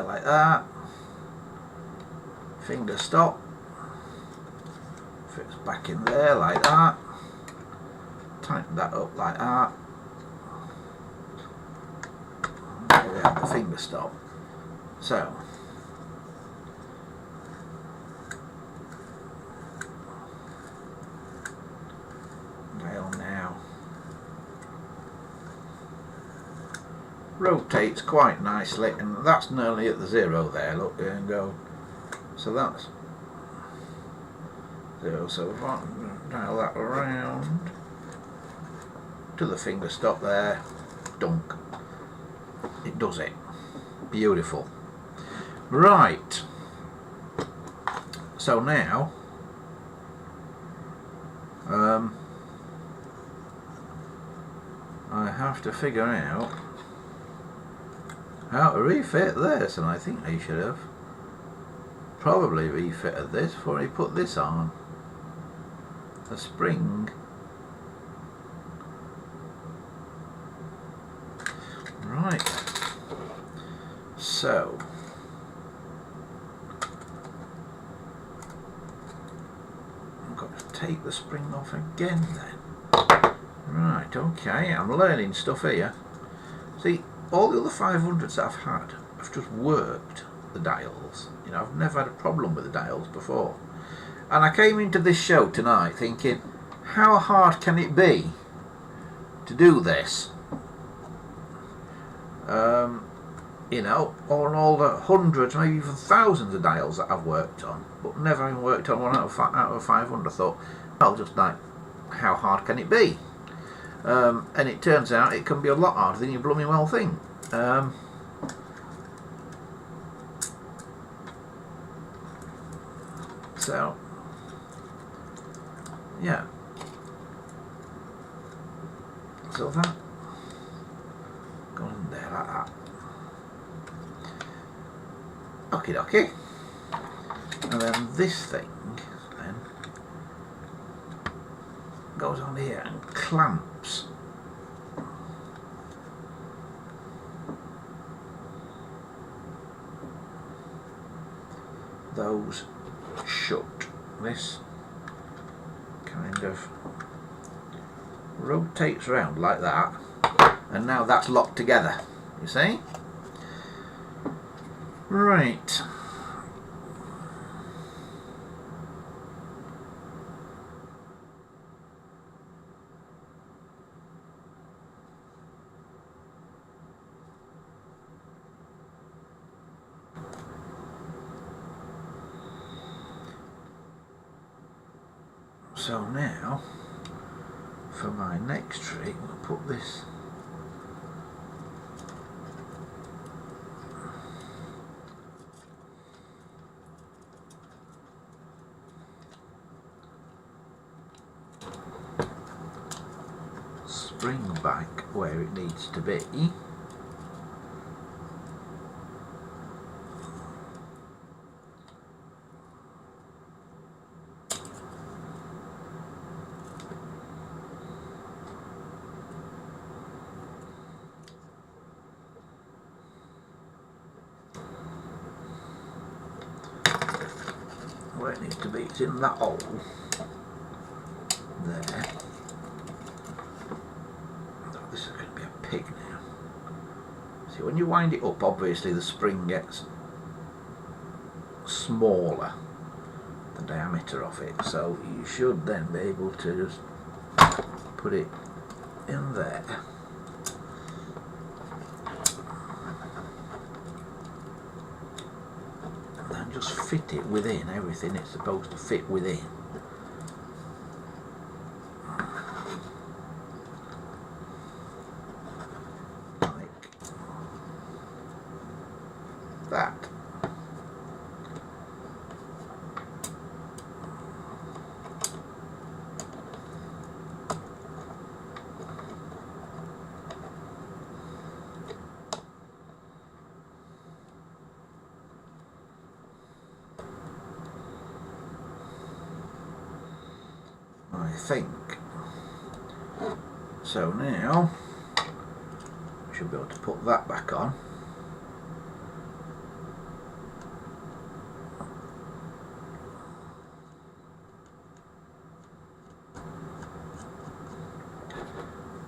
like that. Finger stop. Fits back in there like that. Tighten that up like that. There we have the finger stop. So dial now. Rotates quite nicely, and that's nearly at the 0 there. Look, there and go. So that's 0. So if I dial that around to the finger stop there, dunk. It does it. Beautiful. Right. So now I have to figure out how to refit this, and I think I should have probably refitted this before I put this on. The spring. Right. So I've got to take the spring off again then. Right, okay, I'm learning stuff here. See, all the other 500s that I've had, I've just worked the dials. You know, I've never had a problem with the dials before. And I came into this show tonight thinking, how hard can it be to do this? You know, on all the hundreds, maybe even thousands of dials that I've worked on, but never even worked on one out of 500. I thought, well, just like, how hard can it be? And it turns out it can be a lot harder than you blooming well think. So, yeah. So that goes in there like that. Okie dokie. And then this thing then goes on here and clamps those shut. This kind of rotates around like that, and now that's locked together, you see? Right. So now, for my next trick, we'll put this spring back where it needs to be. Where it needs to be, it's in that hole there. Oh, this is going to be a pig now. See, when you wind it up, obviously the spring gets smaller, the diameter of it, so you should then be able to just put it in there. Just fit it within everything it's supposed to fit within. Like that. I think. So now we should be able to put that back on.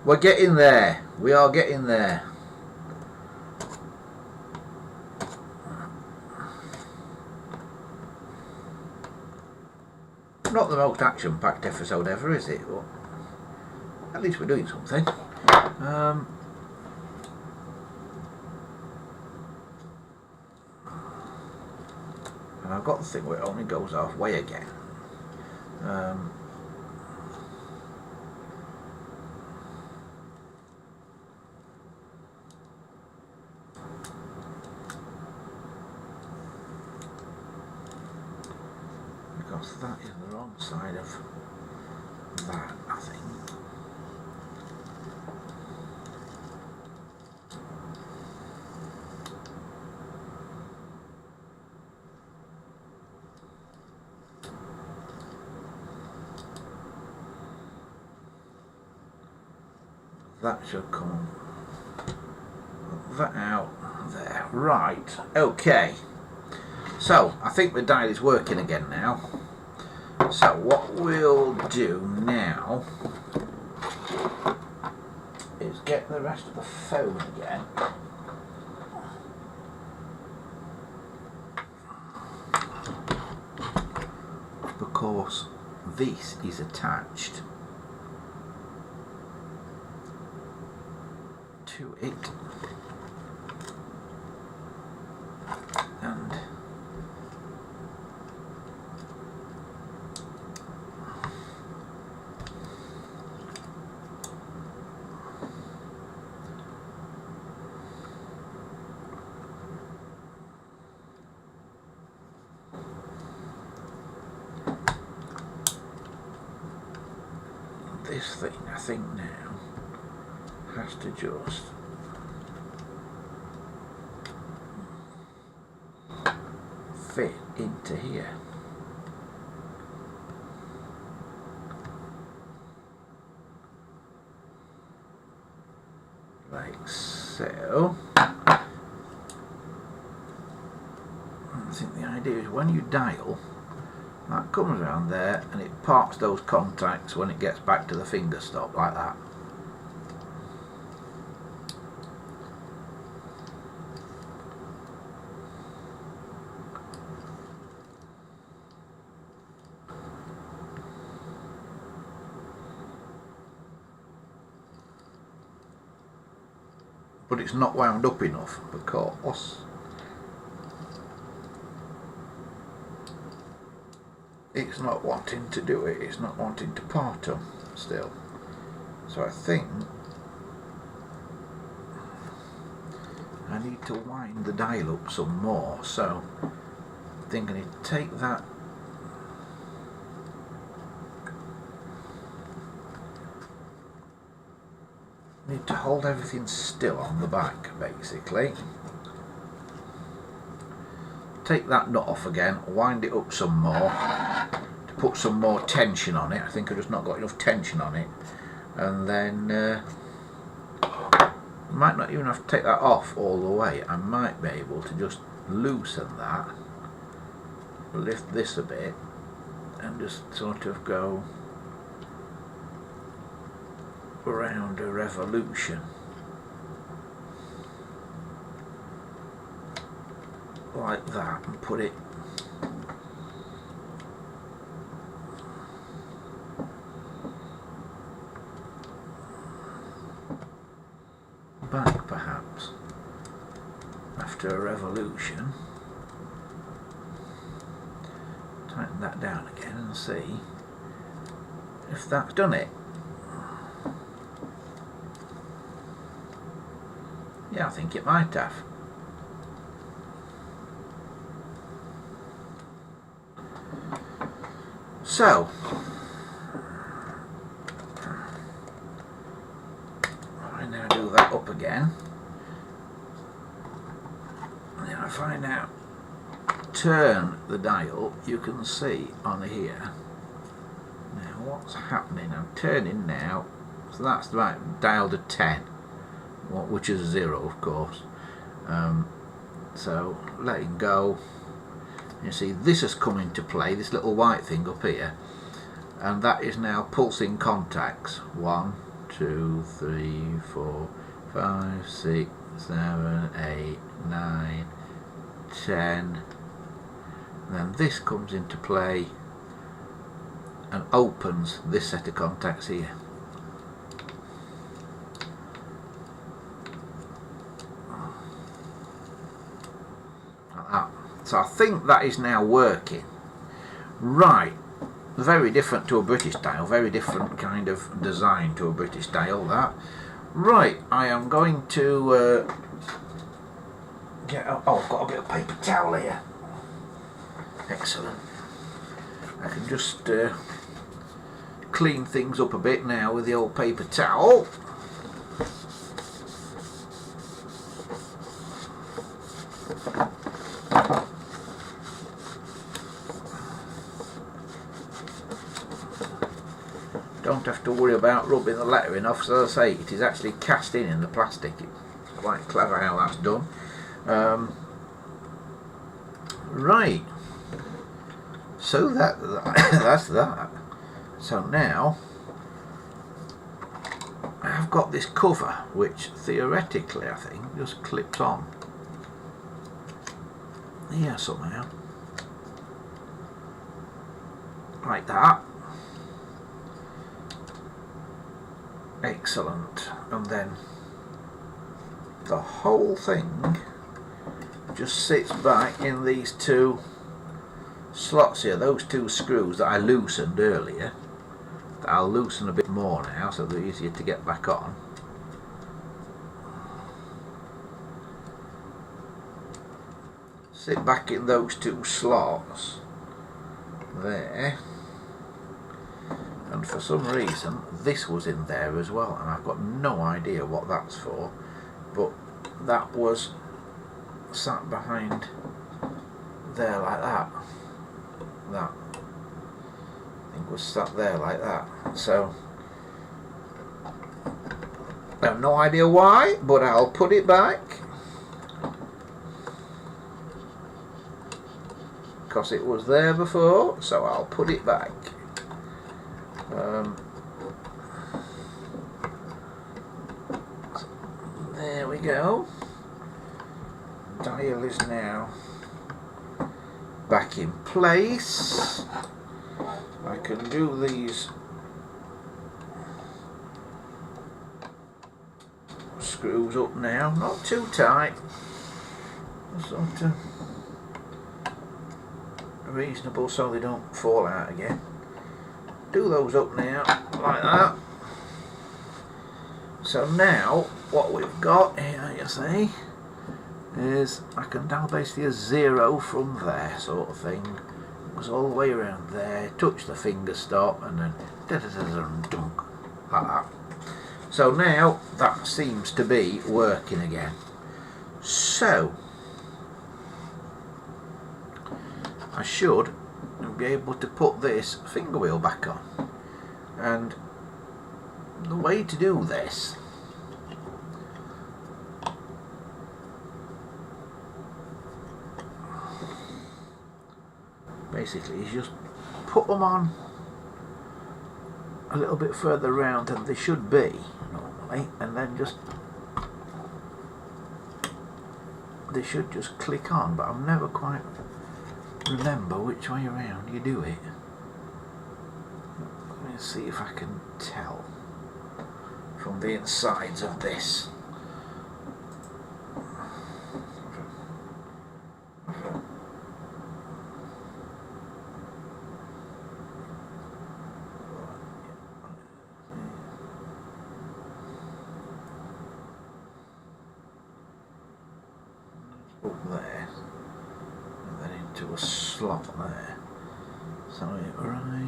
We're getting there. We are getting there. Not the most action-packed episode ever, is it? But at least we're doing something. And I've got the thing where it only goes halfway again. Because that is the wrong side of that, I think. That should come that out there. Right, okay. So, I think the dial is working again now. So, what we'll do now is get the rest of the phone again. Because this is attached to it. And this thing, I think now, has to just fit into here. Like so. I think the idea is when you dial, that comes around there and it parks those contacts when it gets back to the finger stop, like that. But it's not wound up enough because it's not wanting to do it, it's not wanting to part them still. So I think I need to wind the dial up some more. So I think I need to take that need to hold everything still on the back, basically. Take that nut off again, wind it up some more to put some more tension on it. I think I've just not got enough tension on it. And then might not even have to take that off all the way. I might be able to just loosen that, lift this a bit, and just sort of go around a revolution like that and put it back perhaps after a revolution. Tighten that down again and see if that's done it. Yeah, I think it might have. So, I now do that up again. And if I now turn the dial, you can see on here. Now what's happening? I'm turning now, so that's right, dialed to 10. Which is 0, of course. So letting go, you see this has come into play, this little white thing up here, and that is now pulsing contacts 1, 2, 3, 4, 5, 6, 7, 8, 9, 10. And then this comes into play and opens this set of contacts here. Like that. So I think that is now working. Right. Very different to a British dial, very different kind of design to a British dial, that. Right, I am going to get up. Oh, I've got a bit of paper towel here. Excellent. I can just clean things up a bit now with the old paper towel. Don't have to worry about rubbing the lettering off, so as I say, it is actually cast in the plastic. It's quite clever how that's done. Right, so that's that. So now I've got this cover, which theoretically I think just clips on here somehow, like that. Excellent. And then the whole thing just sits back in these two slots here, those two screws that I loosened earlier, that I'll loosen a bit more now so they're easier to get back on. Sit back in those two slots there. And for some reason this was in there as well, and I've got no idea what that's for, but that was sat behind there like that. That thing was sat there like that. So I have no idea why, but I'll put it back because it was there before, so I'll put it back. There we go. Dial is now back in place. I can do these screws up now, not too tight, sort of reasonable so they don't fall out again. Do those up now, like that. So now, what we've got here, you see, is I can dial basically a 0 from there, sort of thing. It goes all the way around there, touch the finger stop, and then da-da-da-da-dunk, like that. So now, that seems to be working again. So, I should be able to put this finger wheel back on, and the way to do this basically is just put them on a little bit further round than they should be normally, and then just they should just click on, but I'm never quite remember which way around you do it. Let me see if I can tell from the insides of this. Up there, and then into a slot there. So it right.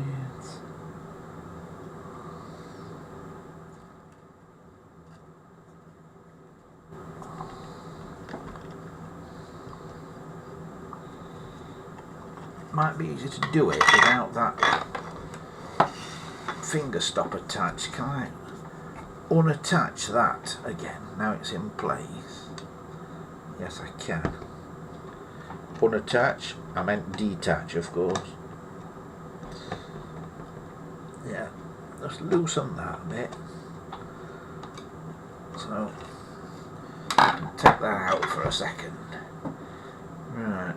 Might be easy to do it without that finger stop attached. Can I unattach that again? Now it's in place. Yes, I can. Unattach, I meant detach, of course. Yeah, just loosen that a bit. So take that out for a second. Right.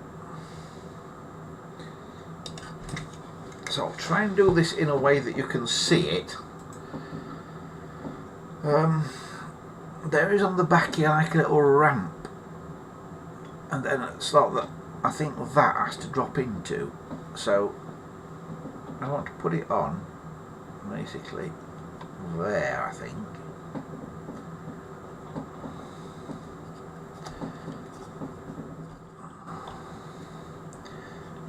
So I'll try and do this in a way that you can see it. There is on the back here like a little ramp, and then it's like that. I think that has to drop into. So I want to put it on basically there, I think.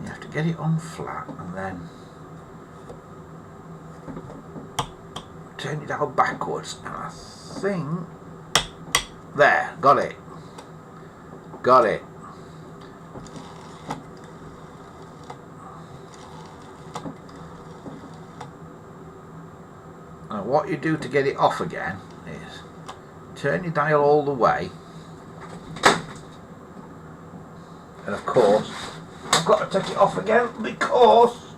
You have to get it on flat and then turn it out backwards, and I think there, got it. And what you do to get it off again is turn your dial all the way, and of course I've got to take it off again because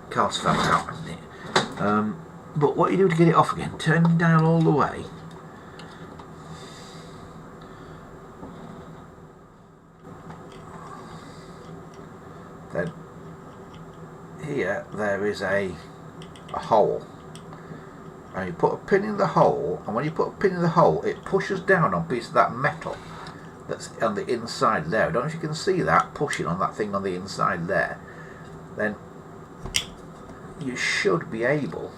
cards fell out, hasn't it? But what you do to get it off again, turn your dial all the way, then here there is a hole, and you put a pin in the hole, and when you put a pin in the hole it pushes down on a piece of that metal that's on the inside there. I don't know if you can see that pushing on that thing on the inside there. Then you should be able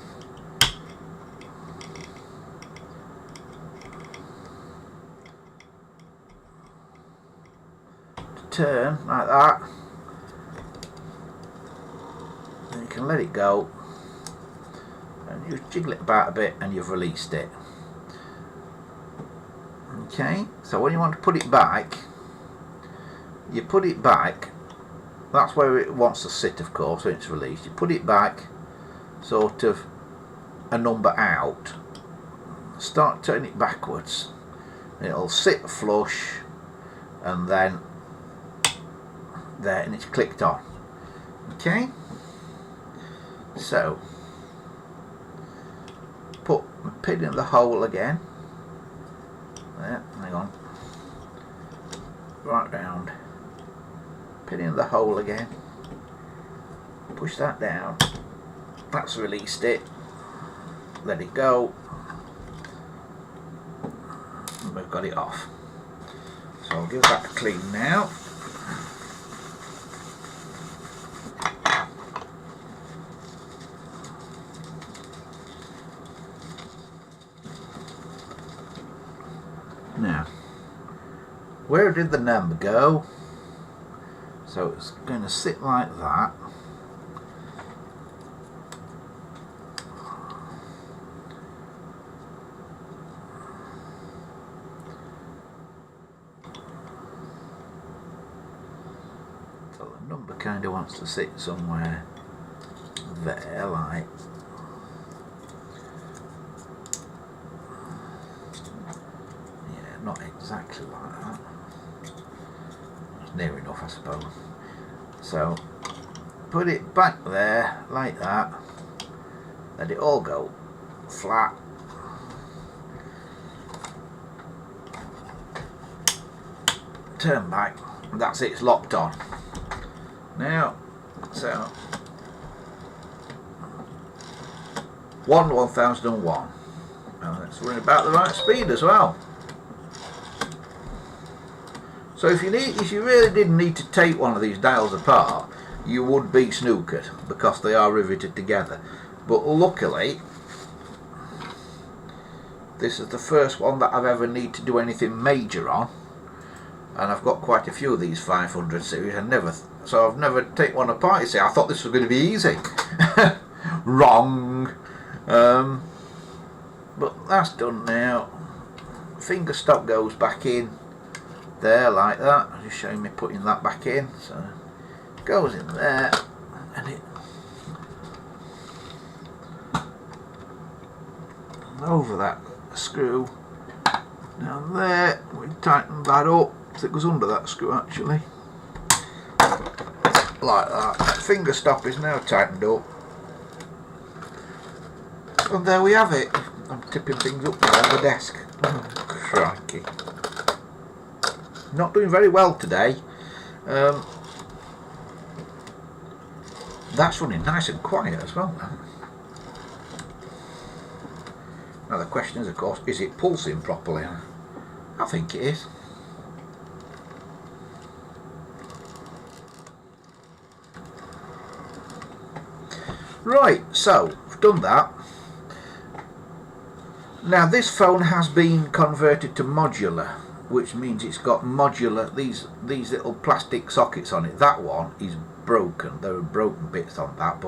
to turn like that, then you can let it go and you jiggle it about a bit and you've released it. Okay, so when you want to put it back, you put it back, that's where it wants to sit, of course, when it's released. You put it back sort of a number out, start turning it backwards, it'll sit flush, and then there, and it's clicked on. Okay, so put the pin in the hole again. There, hang on, right round, pin in the hole again, push that down, that's released it, let it go, and we've got it off. So I'll give that a clean now. Now, where did the number go? So it's going to sit like that. So the number kind of wants to sit somewhere there, like. Not exactly like that. Near enough, I suppose. So put it back there like that. Let it all go flat. Turn back. And that's it. It's locked on. Now, so 1001. And it's running about the right speed as well. So if you really didn't need to take one of these dials apart, you would be snookered because they are riveted together. But luckily, this is the first one that I've ever need to do anything major on, and I've got quite a few of these 500 series. So I've never taken one apart. You see, I thought this was going to be easy. Wrong. But that's done now. Finger stop goes back in. There, like that. I'm just showing me putting that back in. So it goes in there, and it over that screw down there. We tighten that up so it goes under that screw actually, like that. Finger stop is now tightened up, and there we have it. I'm tipping things up now on the desk. Crikey. Not doing very well today. That's running nice and quiet as well. Now the question is, of course, is it pulsing properly? I think it is. Right, so I've done that. Now this phone has been converted to modular, which means it's got modular, these little plastic sockets on it. That one is broken. There are broken bits on that,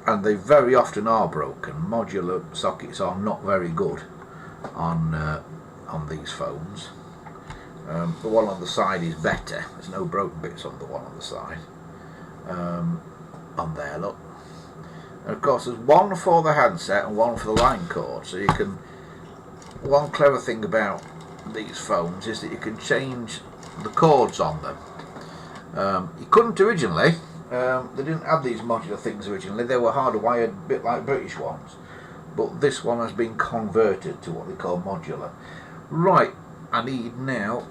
and they very often are broken. Modular sockets are not very good on these phones. The one on the side is better. There's no broken bits on the one on the side. On there, look. And of course there's one for the handset and one for the line cord, so you can, one clever thing about these phones is that you can change the cords on them. You couldn't originally. They didn't have these modular things originally. They were hardwired, a bit like British ones, but this one has been converted to what they call modular. Right, I need now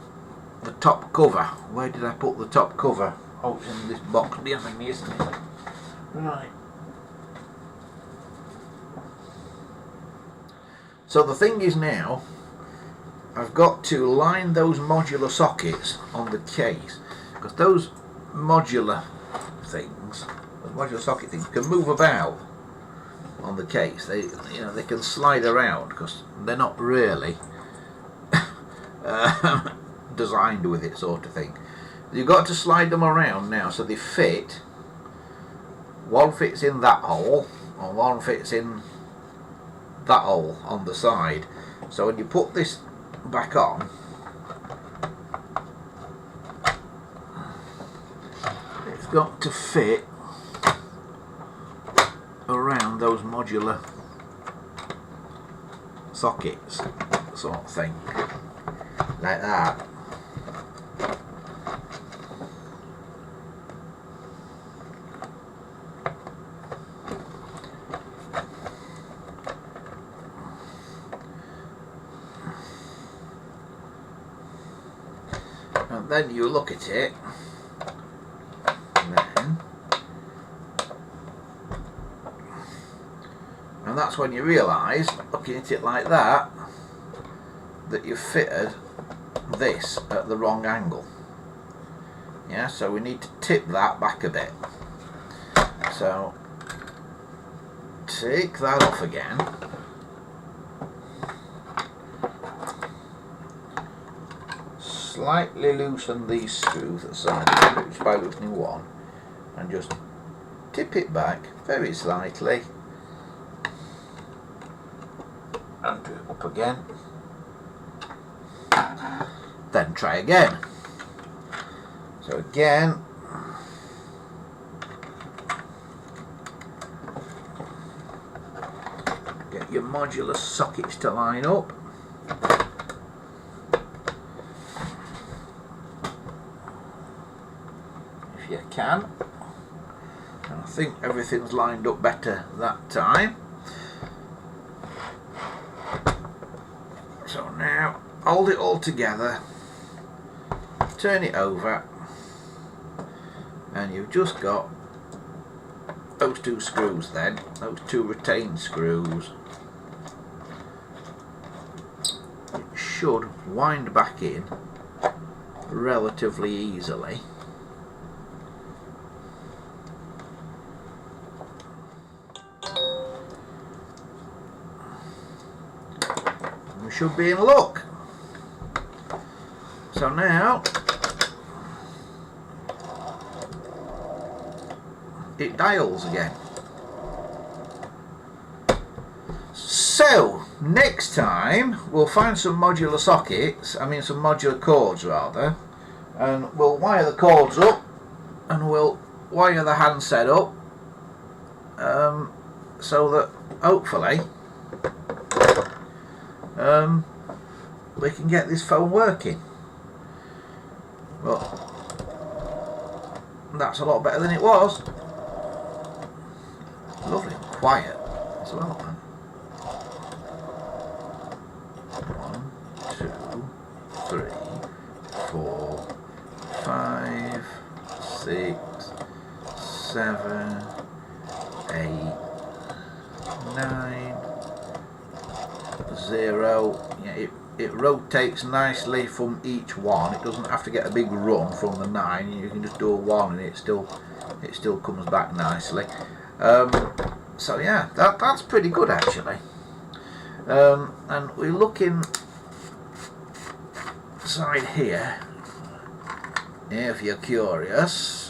the top cover. Where did I put the top cover? Oh, it's in this box behind me, isn't it? Right. So the thing is now, I've got to line those modular sockets on the case, because those modular things, those modular socket things, can move about on the case. They can slide around because they're not really designed with it, sort of thing. You've got to slide them around now so they fit. One fits in that hole, and one fits in that hole on the side. So when you put this back on, it's got to fit around those modular sockets, sort of thing, like that. And then you look at it, and that's when you realise, looking at it like that, that you've fitted this at the wrong angle. Yeah, so we need to tip that back a bit. So take that off again. Slightly loosen these screws at the side, which by loosening one, and just tip it back very slightly, and do it up again. Then try again. So again, get your modular sockets to line up. If you can. And I think everything's lined up better that time. So now hold it all together, turn it over, and you've just got those two screws then, those two retained screws. It should wind back in relatively easily. We should be in luck. So now it dials again. So next time we'll find some modular sockets, some modular cords rather, and we'll wire the cords up and we'll wire the handset up, so that hopefully we can get this phone working. Well, that's a lot better than it was. Lovely and quiet as well, man. 6, 7, 8, 9, 0. Yeah, it rotates nicely from each one. It doesn't have to get a big run from the 9. You can just do a 1 and it still comes back nicely. So yeah, that's pretty good actually. And we're looking inside here, if you're curious.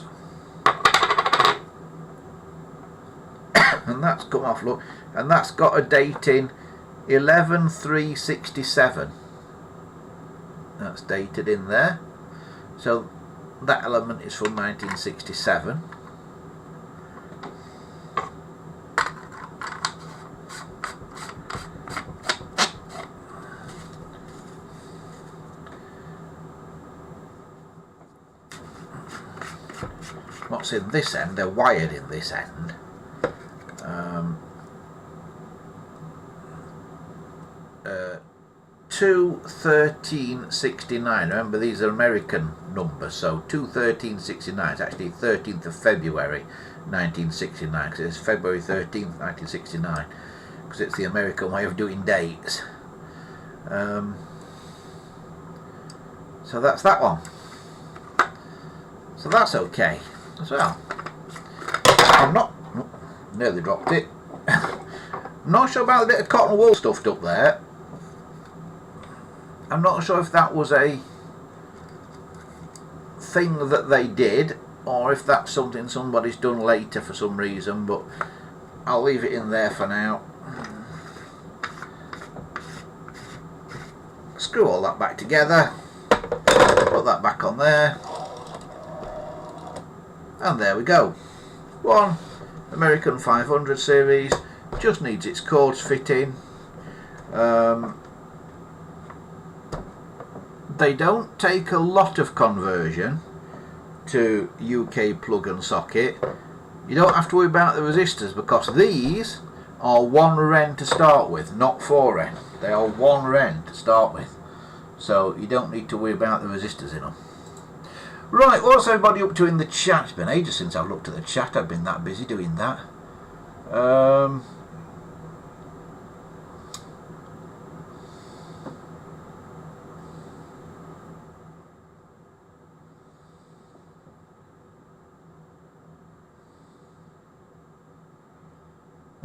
And that's come off, look, and that's got a date in 11/3/67. That's dated in there, so that element is from 1967. What's in this end? They're wired in this end. 2/13/69. Remember, these are American numbers, so 2/13/69 is actually 13th of February 1969, because it's February 13th 1969, because it's the American way of doing dates. So that's that one. So that's okay as well. I'm not, nearly dropped it. Not sure about the bit of cotton wool stuffed up there. I'm not sure if that was a thing that they did, or if that's something somebody's done later for some reason, but I'll leave it in there for now. Screw all that back together, put that back on there, and there we go. One American 500 series, just needs its cords fitting. They don't take a lot of conversion to UK plug and socket. You don't have to worry about the resistors, because these are 1 Ren to start with, not 4 Ren. They are 1 Ren to start with, so you don't need to worry about the resistors in them. Right, what's everybody up to in the chat? It's been ages since I've looked at the chat. I've been that busy doing that.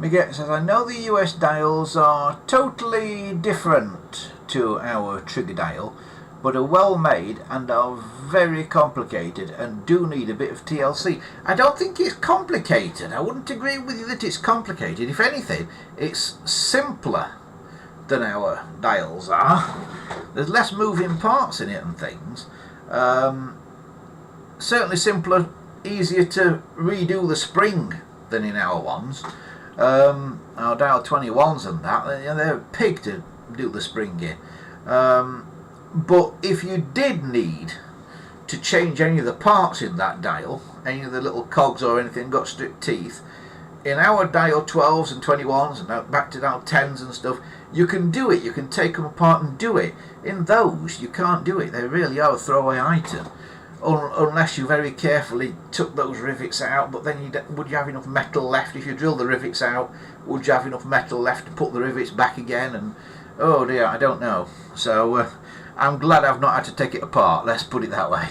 Miguel says, I know the US dials are totally different to our trigger dial, but are well made and are very complicated and do need a bit of TLC. I don't think it's complicated. I wouldn't agree with you that it's complicated. If anything, it's simpler than our dials are. There's less moving parts in it and things. Certainly simpler, easier to redo the spring than in our ones. Our dial 21s and that, they're a pig to do the spring in. But if you did need to change any of the parts in that dial, any of the little cogs or anything got stripped teeth, in our dial 12s and 21s and back to dial 10s and stuff, you can do it. You can take them apart and do it. In those, you can't do it. They really are a throwaway item, unless you very carefully took those rivets out. But then would you have enough metal left? If you drill the rivets out, would you have enough metal left to put the rivets back again? And oh dear, I don't know. So I'm glad I've not had to take it apart, let's put it that way.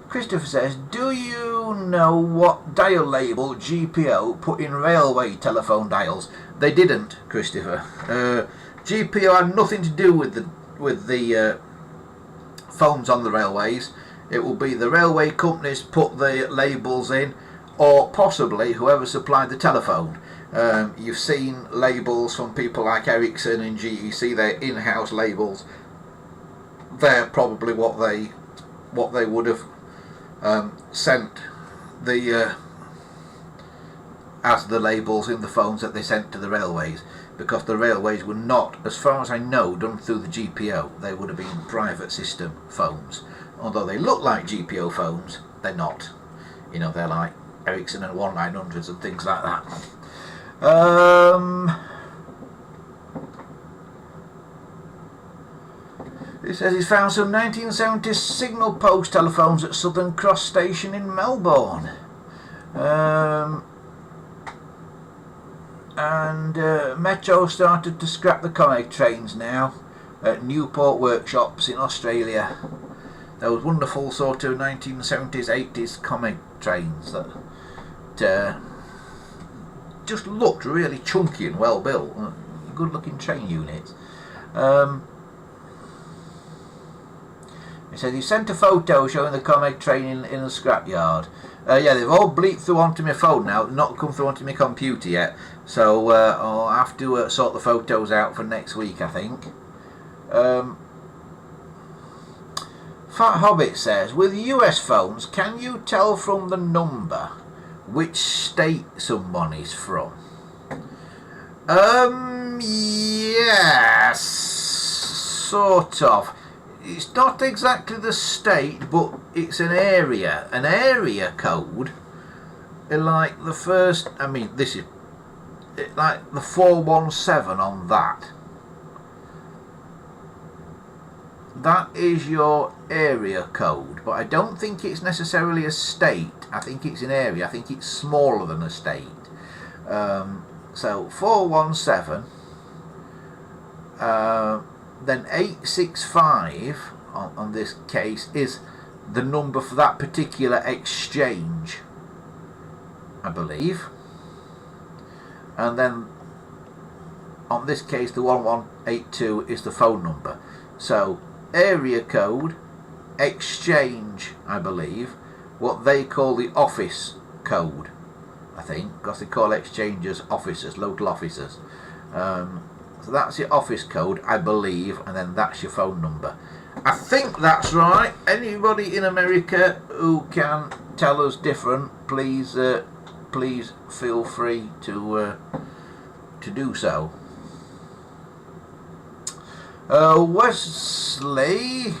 Christopher says, do you know what dial label GPO put in railway telephone dials? They didn't, Christopher. GPO had nothing to do with the phones on the railways. It will be the railway companies put the labels in, or possibly whoever supplied the telephone. You've seen labels from people like Ericsson and GEC, their in-house labels. They're probably what they would have sent the as the labels in the phones that they sent to the railways, because the railways were not, as far as I know, done through the GPO. They would have been private system phones. Although they look like GPO phones, they're not. You know, they're like Ericsson and 1900s and things like that. He says he's found some 1970s signal post telephones at Southern Cross Station in Melbourne. And Metro started to scrap the comic trains now at Newport workshops in Australia. Those wonderful sort of 1970s, 80s comic trains that just looked really chunky and well built. Good looking train units. He said he sent a photo showing the comic train in the scrapyard. Yeah, they've all bleeped through onto my phone now, not come through onto my computer yet. So I'll have to sort the photos out for next week, I think. Fat Hobbit says, with US phones, can you tell from the number which state someone is from? Yes, sort of. It's not exactly the state, but it's an area code. Like the first, I mean, this is like the 417 on that. That is your area code, but I don't think it's necessarily a state. I think it's an area. I think it's smaller than a state. So 417, then 865 on this case is the number for that particular exchange, I believe. And then on this case the 1182 is the phone number. So area code, exchange, I believe, what they call the office code, I think, because they call exchanges officers, local officers. So that's your office code, I believe, and then that's your phone number. I think that's right. Anybody in America who can tell us different, please feel free to do so. Wesley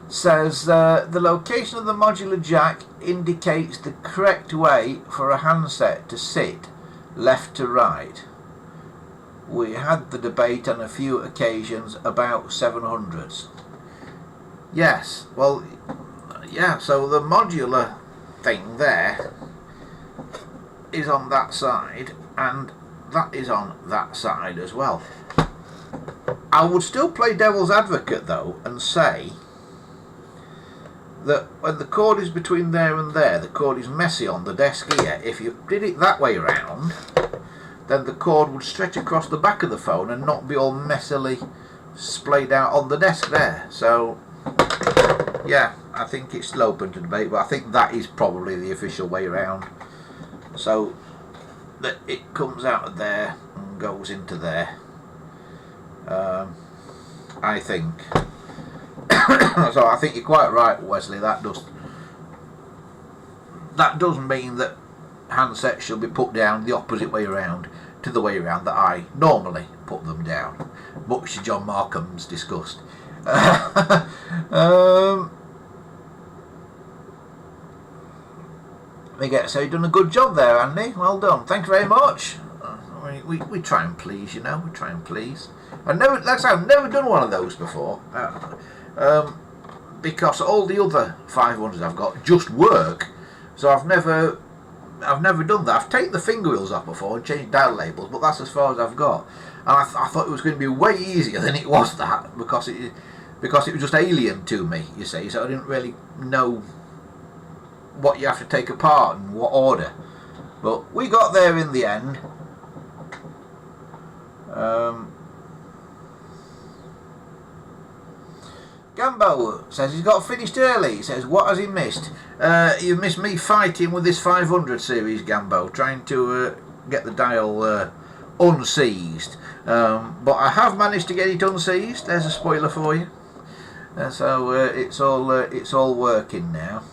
says the location of the modular jack indicates the correct way for a handset to sit, left to right. We had the debate on a few occasions about 700s. Yes, well, yeah, so the modular thing there is on that side, and that is on that side as well. I would still play devil's advocate though and say that when the cord is between there and there, the cord is messy on the desk here. If you did it that way around, then the cord would stretch across the back of the phone and not be all messily splayed out on the desk there. So yeah, I think it's still open to debate, but I think that is probably the official way around. So that it comes out of there and goes into there. I think. So I think you're quite right, Wesley. That does mean that handsets should be put down the opposite way around to the way around that I normally put them down, much to John Markham's disgust. So you've done a good job there, Andy. Well done. Thank you very much. We try and please, you know. We try and please. I've never done one of those before, because all the other 500s I've got just work. So I've never done that. I've taken the finger wheels off before and changed dial labels, but that's as far as I've got. And I thought it was going to be way easier than it was, that because it was just alien to me, you see. So I didn't really know what you have to take apart and what order. But we got there in the end. Gambo says he's got finished early. He says, what has he missed? You missed me fighting with this 500 series, Gambo, trying to get the dial unseized. But I have managed to get it unseized. There's a spoiler for you. So it's all working now.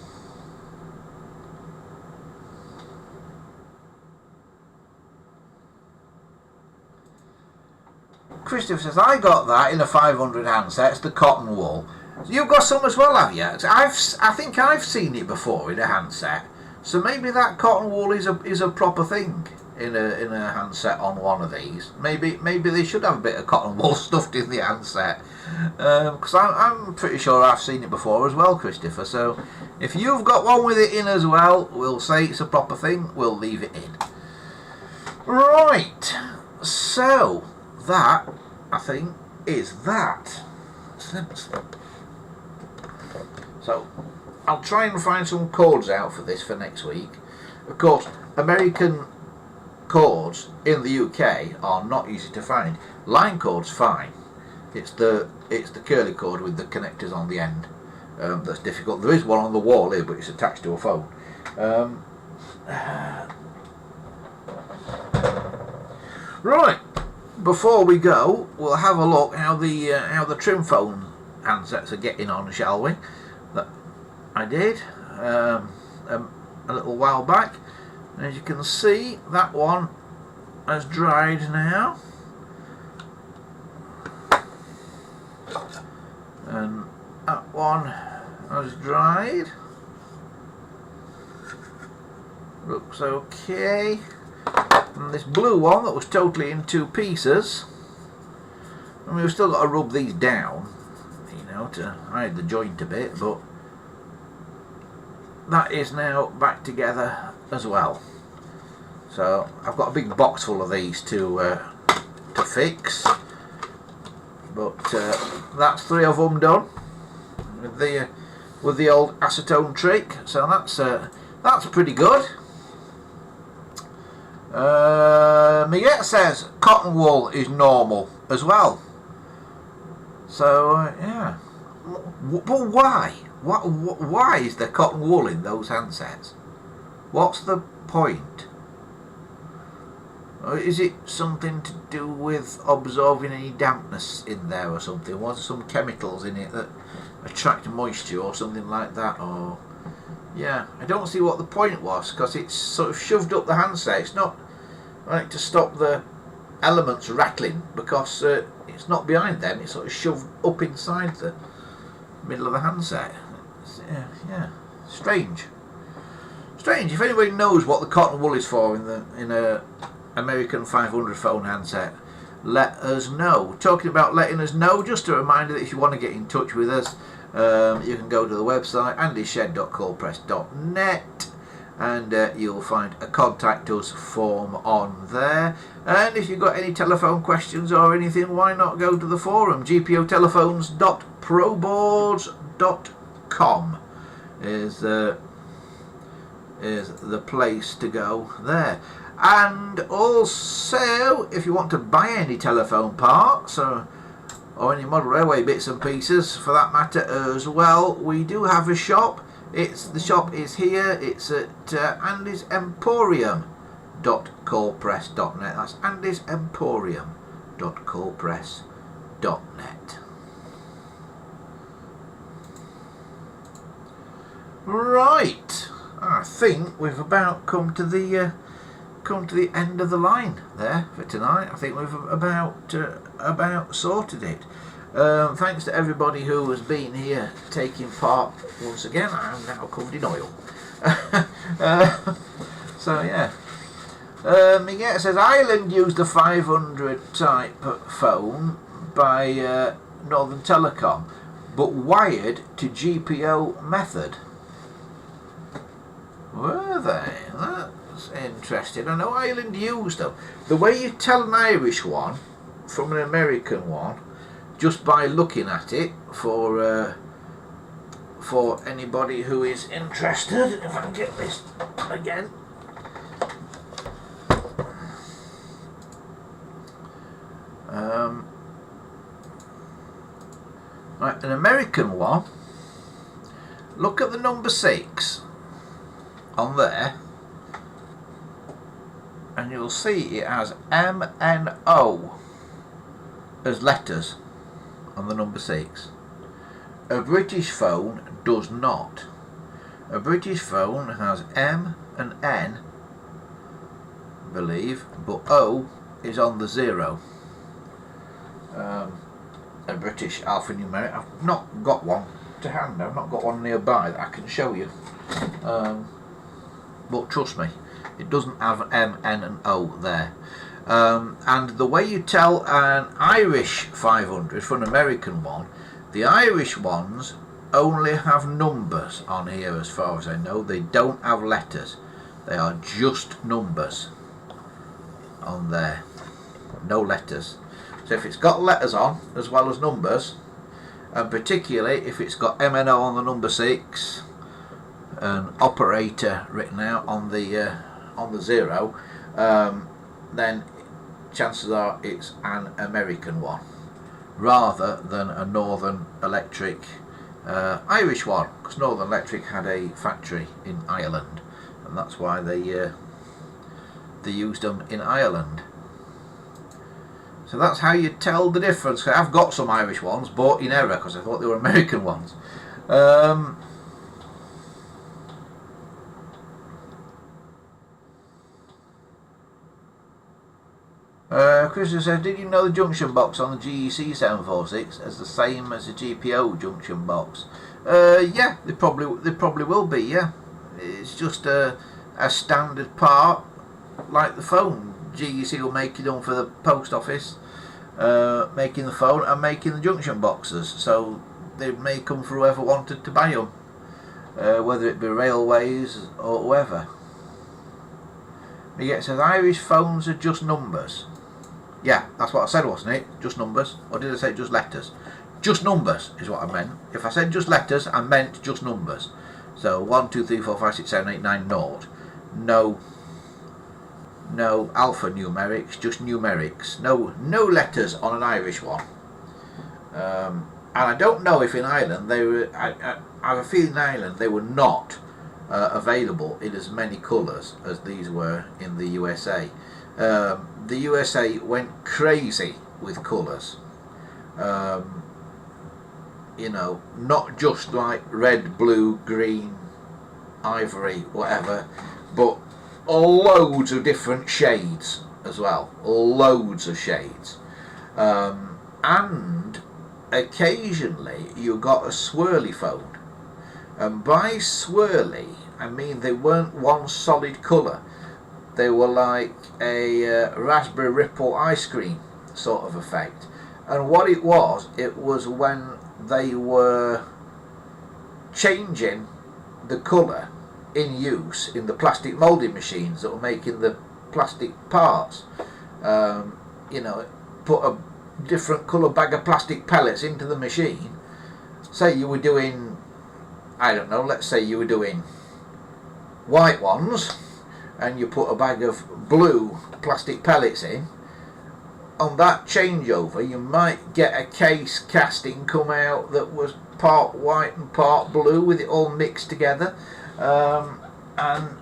Christopher says, I got that in a 500 handset. It's the cotton wool. You've got some as well, have you? I think I've seen it before in a handset. So maybe that cotton wool is a proper thing. in a handset on one of these. Maybe they should have a bit of cotton wool stuffed in the handset, because I'm pretty sure I've seen it before as well, Christopher. So if you've got one with it in as well, we'll say it's a proper thing. We'll leave it in. Right. So that, I think, is that. So I'll try and find some cords out for this for next week. Of course, American cords in the UK are not easy to find. Line cord's fine. It's the curly cord with the connectors on the end that's difficult. There is one on the wall here, but it's attached to a phone. Right. Before we go, we'll have a look how the trim phone handsets are getting on, shall we? That I did a little while back. As you can see, that one has dried now, and that one has dried. Looks okay. And this blue one that was totally in two pieces, I mean, we've still got to rub these down, you know, to hide the joint a bit, but that is now back together as well. So I've got a big box full of these to fix, but that's 3 of them done with the old acetone trick. So that's pretty good. Miguel says cotton wool is normal as well. So yeah, but why? Why is there cotton wool in those handsets? What's the point? Or is it something to do with absorbing any dampness in there or something? Was there some chemicals in it that attract moisture or something like that? Or yeah, I don't see what the point was, because it's sort of shoved up the handset. It's not like to stop the elements rattling, because it's not behind them. It's sort of shoved up inside the middle of the handset. Yeah, strange. If anybody knows what the cotton wool is for in a American 500 phone handset, let us know. Talking about letting us know, just a reminder that if you want to get in touch with us, you can go to the website andyshed.coldpress.net, and you'll find a contact us form on there. And if you've got any telephone questions or anything, why not go to the forum? gpotelephones.proboards.com is the place to go there. And also, if you want to buy any telephone parts or any model railway bits and pieces for that matter as well, we do have a shop. The shop is here. It's at andysemporium.coldpress.net. That's andysemporium.coldpress.net. Right, I think we've about come to the end of the line there for tonight. I think we've about sorted it. Thanks to everybody who has been here taking part once again. I'm now covered in oil. So yeah. Miguel says Ireland used a 500 type phone by Northern Telecom, but wired to GPO method. Were they? That's interesting. I know Ireland used them. The way you tell an Irish one from an American one, just by looking at it, for anybody who is interested. If I can get this again. Right, an American one. Look at the number 6 on there, and you'll see it has M and O as letters on the number 6. A British phone does not. A British phone has M and N, I believe, but O is on the 0. A British alphanumeric. I've not got one to hand. I've not got one nearby that I can show you. But trust me, It doesn't have M, N and O there. And the way you tell an Irish 500 from an American one, the Irish ones only have numbers on here as far as I know. They don't have letters. They are just numbers on there. No letters. So if it's got letters on as well as numbers, and particularly if it's got MNO on the number 6, an operator written out on the 0, then chances are it's an American one rather than a Northern Electric Irish one, because Northern Electric had a factory in Ireland, and that's why they used them in Ireland. So that's how you tell the difference. I've got some Irish ones bought in error because I thought they were American ones. Christopher says, did you know the junction box on the GEC 746 is the same as the GPO junction box? Yeah, they probably will be. Yeah, it's just a standard part like the phone. GEC will make it on for the post office, making the phone and making the junction boxes. So they may come for whoever wanted to buy them, whether it be railways or whoever. It says Irish phones are just numbers. Yeah, that's what I said, wasn't it? Just numbers. Or did I say just letters? Just numbers is what I meant. If I said just letters, I meant just numbers. So 1, 2, 3, 4, 5, 6, 7, 8, 9, 0. No alphanumerics, just numerics. No letters on an Irish one. And I don't know if in Ireland they were. I have a feeling in Ireland they were not available in as many colours as these were in the USA. The USA went crazy with colours. You know, not just like red, blue, green, ivory, whatever, but loads of different shades as well. Loads of shades. And occasionally you got a swirly phone. And by swirly, I mean they weren't one solid colour. They were like a Raspberry Ripple ice cream sort of effect. And what it was when they were changing the colour in use in the plastic moulding machines that were making the plastic parts. You know, put a different colour bag of plastic pellets into the machine. Say you were doing, I don't know, let's say you were doing white ones, and you put a bag of blue plastic pellets in. On that changeover, you might get a case casting come out that was part white and part blue, with it all mixed together. And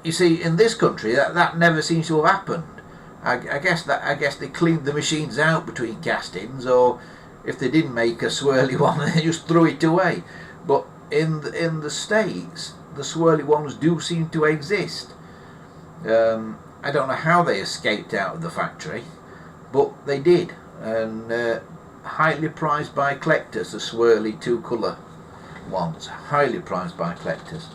you see, in this country, that never seems to have happened. I guess they cleaned the machines out between castings, or if they didn't make a swirly one, they just threw it away. But in the States, the swirly ones do seem to exist. I don't know how they escaped out of the factory, but they did. And highly prized by collectors, the swirly 2-colour ones. Highly prized by collectors.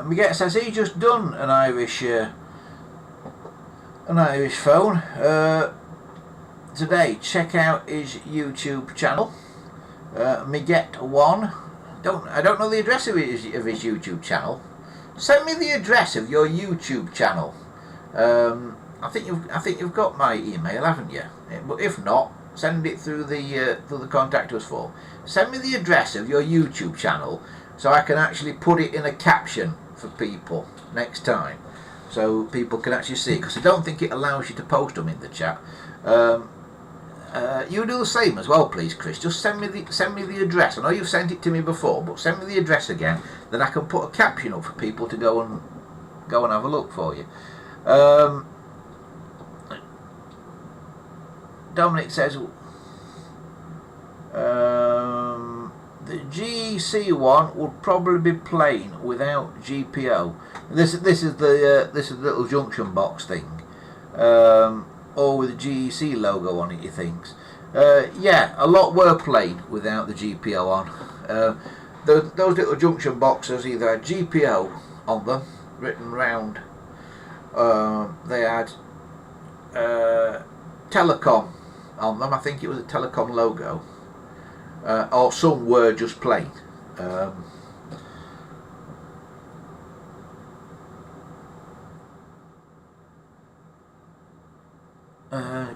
Miguel says he just done an Irish phone today. Check out his YouTube channel, Miguel1. I don't know the address of his YouTube channel. Send me the address of your YouTube channel. I think you've got my email, haven't you? But if not, send it through the contact us form. Send me the address of your YouTube channel so I can actually put it in a caption for people next time, so people can actually see it, because I don't think it allows you to post them in the chat. You do the same as well, please, Chris. Just send me the address. I know you've sent it to me before, but send me the address again. Then I can put a caption up for people to go and have a look for you. Dominic says, The GEC one would probably be plain without GPO. This is the little junction box thing, or with the GEC logo on it. He thinks. Yeah, a lot were plain without the GPO on. Those little junction boxes either had GPO on them, written round. They had Telecom on them. I think it was a Telecom logo. Or some were just plain.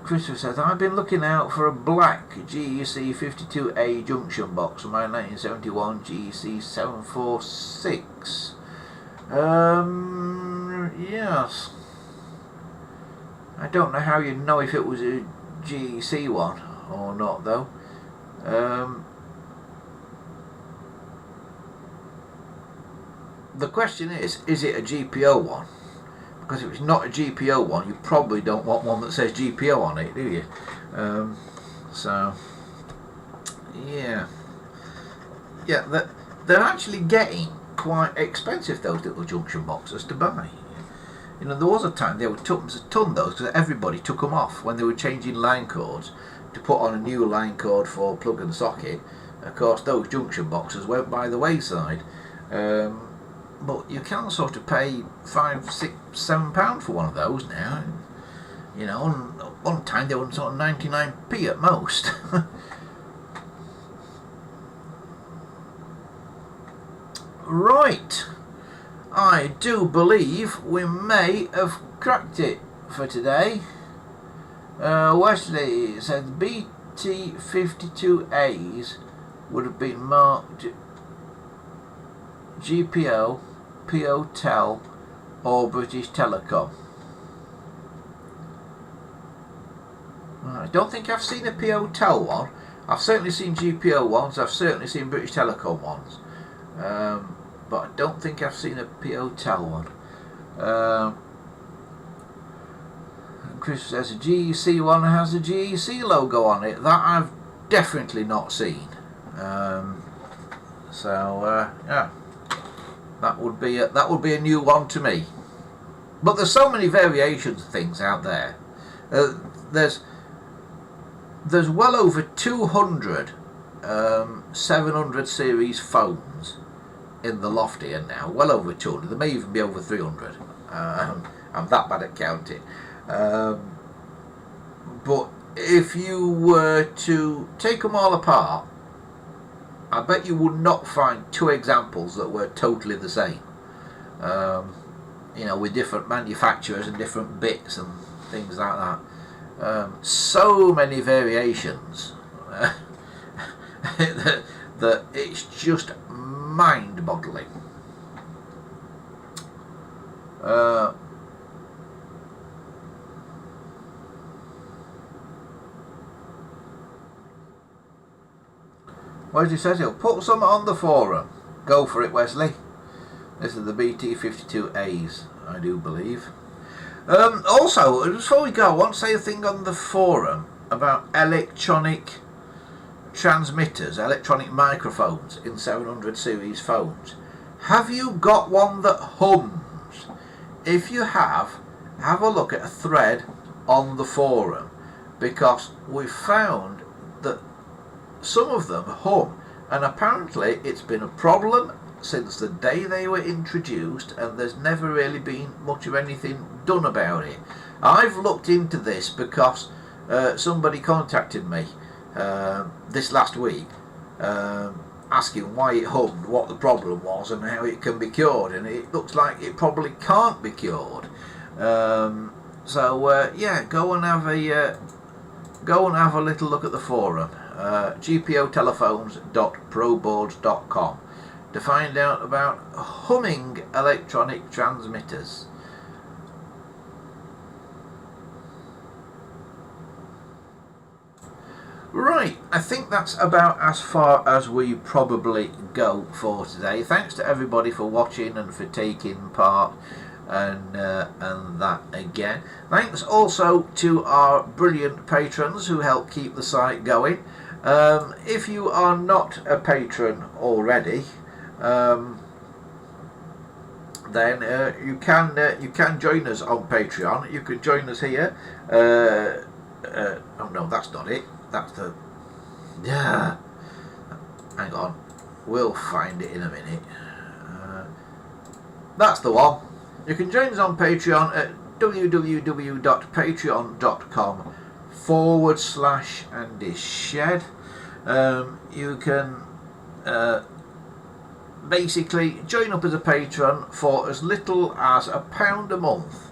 Christopher says, I've been looking out for a black GEC 52A junction box for my 1971 GEC 746. Yes. I don't know how you'd know if it was a GEC one or not, though. The question is it a GPO one? Because if it's not a GPO one, you probably don't want one that says GPO on it, do you? So, yeah. Yeah, they're actually getting quite expensive, those little junction boxes to buy. You know, there was a time they would took them a ton, those, because everybody took them off when they were changing line cords to put on a new line cord for plug and socket. Of course, those junction boxes went by the wayside. But you can sort of pay £5, £6, £7 for one of those now. You know, one time they were sort of 99p at most. Right, I do believe we may have cracked it for today. Wesley says BT52As would have been marked GPO, PO Tel or British Telecom. I don't think I've seen a PO Tel one. I've certainly seen GPO ones, I've certainly seen British Telecom ones. But I don't think I've seen a PO Tel one. Chris says a GEC one has a GEC logo on it. That I've definitely not seen. Yeah, that would be a new one to me. But there's so many variations of things out there. There's well over 200 700 series phones in the loft here now. Well over 200. There may even be over 300. I'm that bad at counting. But if you were to take them all apart, I bet you would not find two examples that were totally the same. You know, with different manufacturers and different bits and things like that. So many variations that it's just mind-boggling. Wesley says he'll put some on the forum. Go for it, Wesley. This is the BT52As, I do believe. Also, before we go, I want to say a thing on the forum about electronic transmitters, electronic microphones in 700 series phones. Have you got one that hums? If you have a look at a thread on the forum, because we found that some of them hum, and apparently it's been a problem since the day they were introduced, and there's never really been much of anything done about it. I've looked into this because somebody contacted me this last week asking why it hummed, what the problem was and how it can be cured, and it looks like it probably can't be cured. Yeah, go and have a little look at the forum, gpotelephones.proboards.com, to find out about humming electronic transmitters. Right, I think that's about as far as we probably go for today. Thanks to everybody for watching and for taking part and that again. Thanks also to our brilliant patrons who help keep the site going. If you are not a patron already, then you can join us on Patreon. You can join us here. Oh no, that's not it. That's the hang on, we'll find it in a minute. That's the one. You can join us on Patreon at www.patreon.com/AndyShed. You can basically join up as a patron for as little as £1 a month,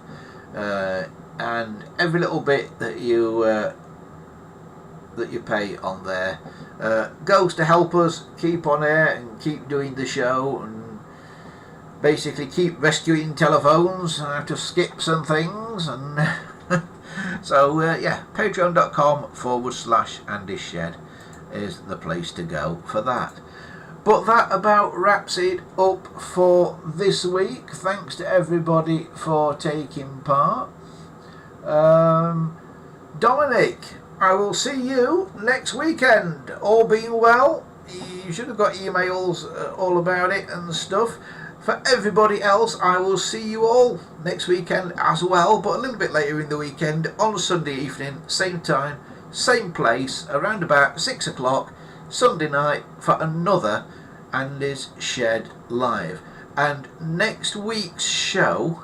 and every little bit that you pay on there goes to help us keep on air and keep doing the show, and basically keep rescuing telephones out of skips and things. And so yeah, patreon.com/AndyShed is the place to go for that. But that about wraps it up for this week. Thanks to everybody for taking part. Dominic, I will see you next weekend. All being well. You should have got emails all about it and stuff. For everybody else, I will see you all next weekend as well, but a little bit later in the weekend on Sunday evening, same time, same place, around about 6 o'clock, Sunday night, for another Andy's Shed Live. And next week's show,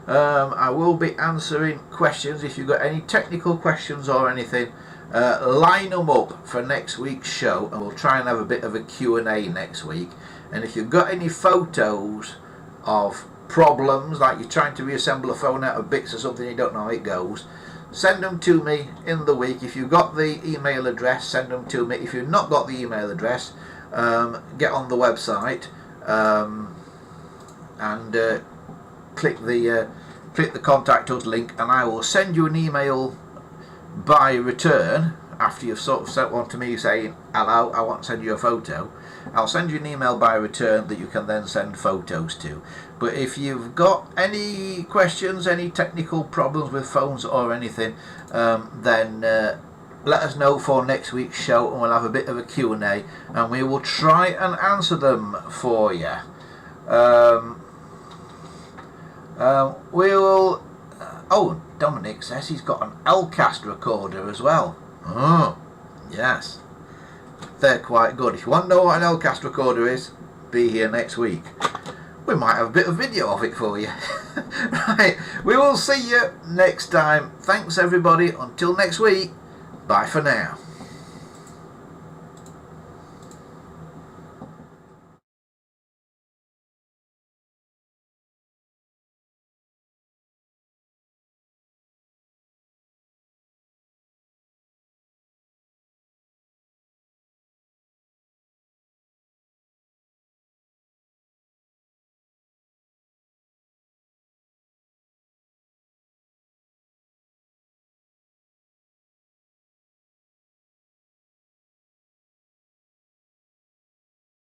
I will be answering questions. If you've got any technical questions or anything, line them up for next week's show, and we'll try and have a bit of a Q&A next week. And if you've got any photos of problems, like you're trying to reassemble a phone out of bits or something, you don't know how it goes, send them to me in the week. If you've got the email address, send them to me. If you've not got the email address, get on the website and click the contact us link, and I will send you an email by return after you've sort of sent one to me saying, hello, I want to send you a photo. I'll send you an email by return that you can then send photos to. But if you've got any questions, any technical problems with phones or anything, then let us know for next week's show, and we'll have a bit of a Q&A, and we will try and answer them for you. We will... oh, Dominic says he's got an Lcast recorder as well. Oh, yes. They're quite good. If you want to know what an Lcast recorder is, be here next week. We might have a bit of video of it for you. Right, we will see you next time. Thanks everybody. Until next week, bye for now.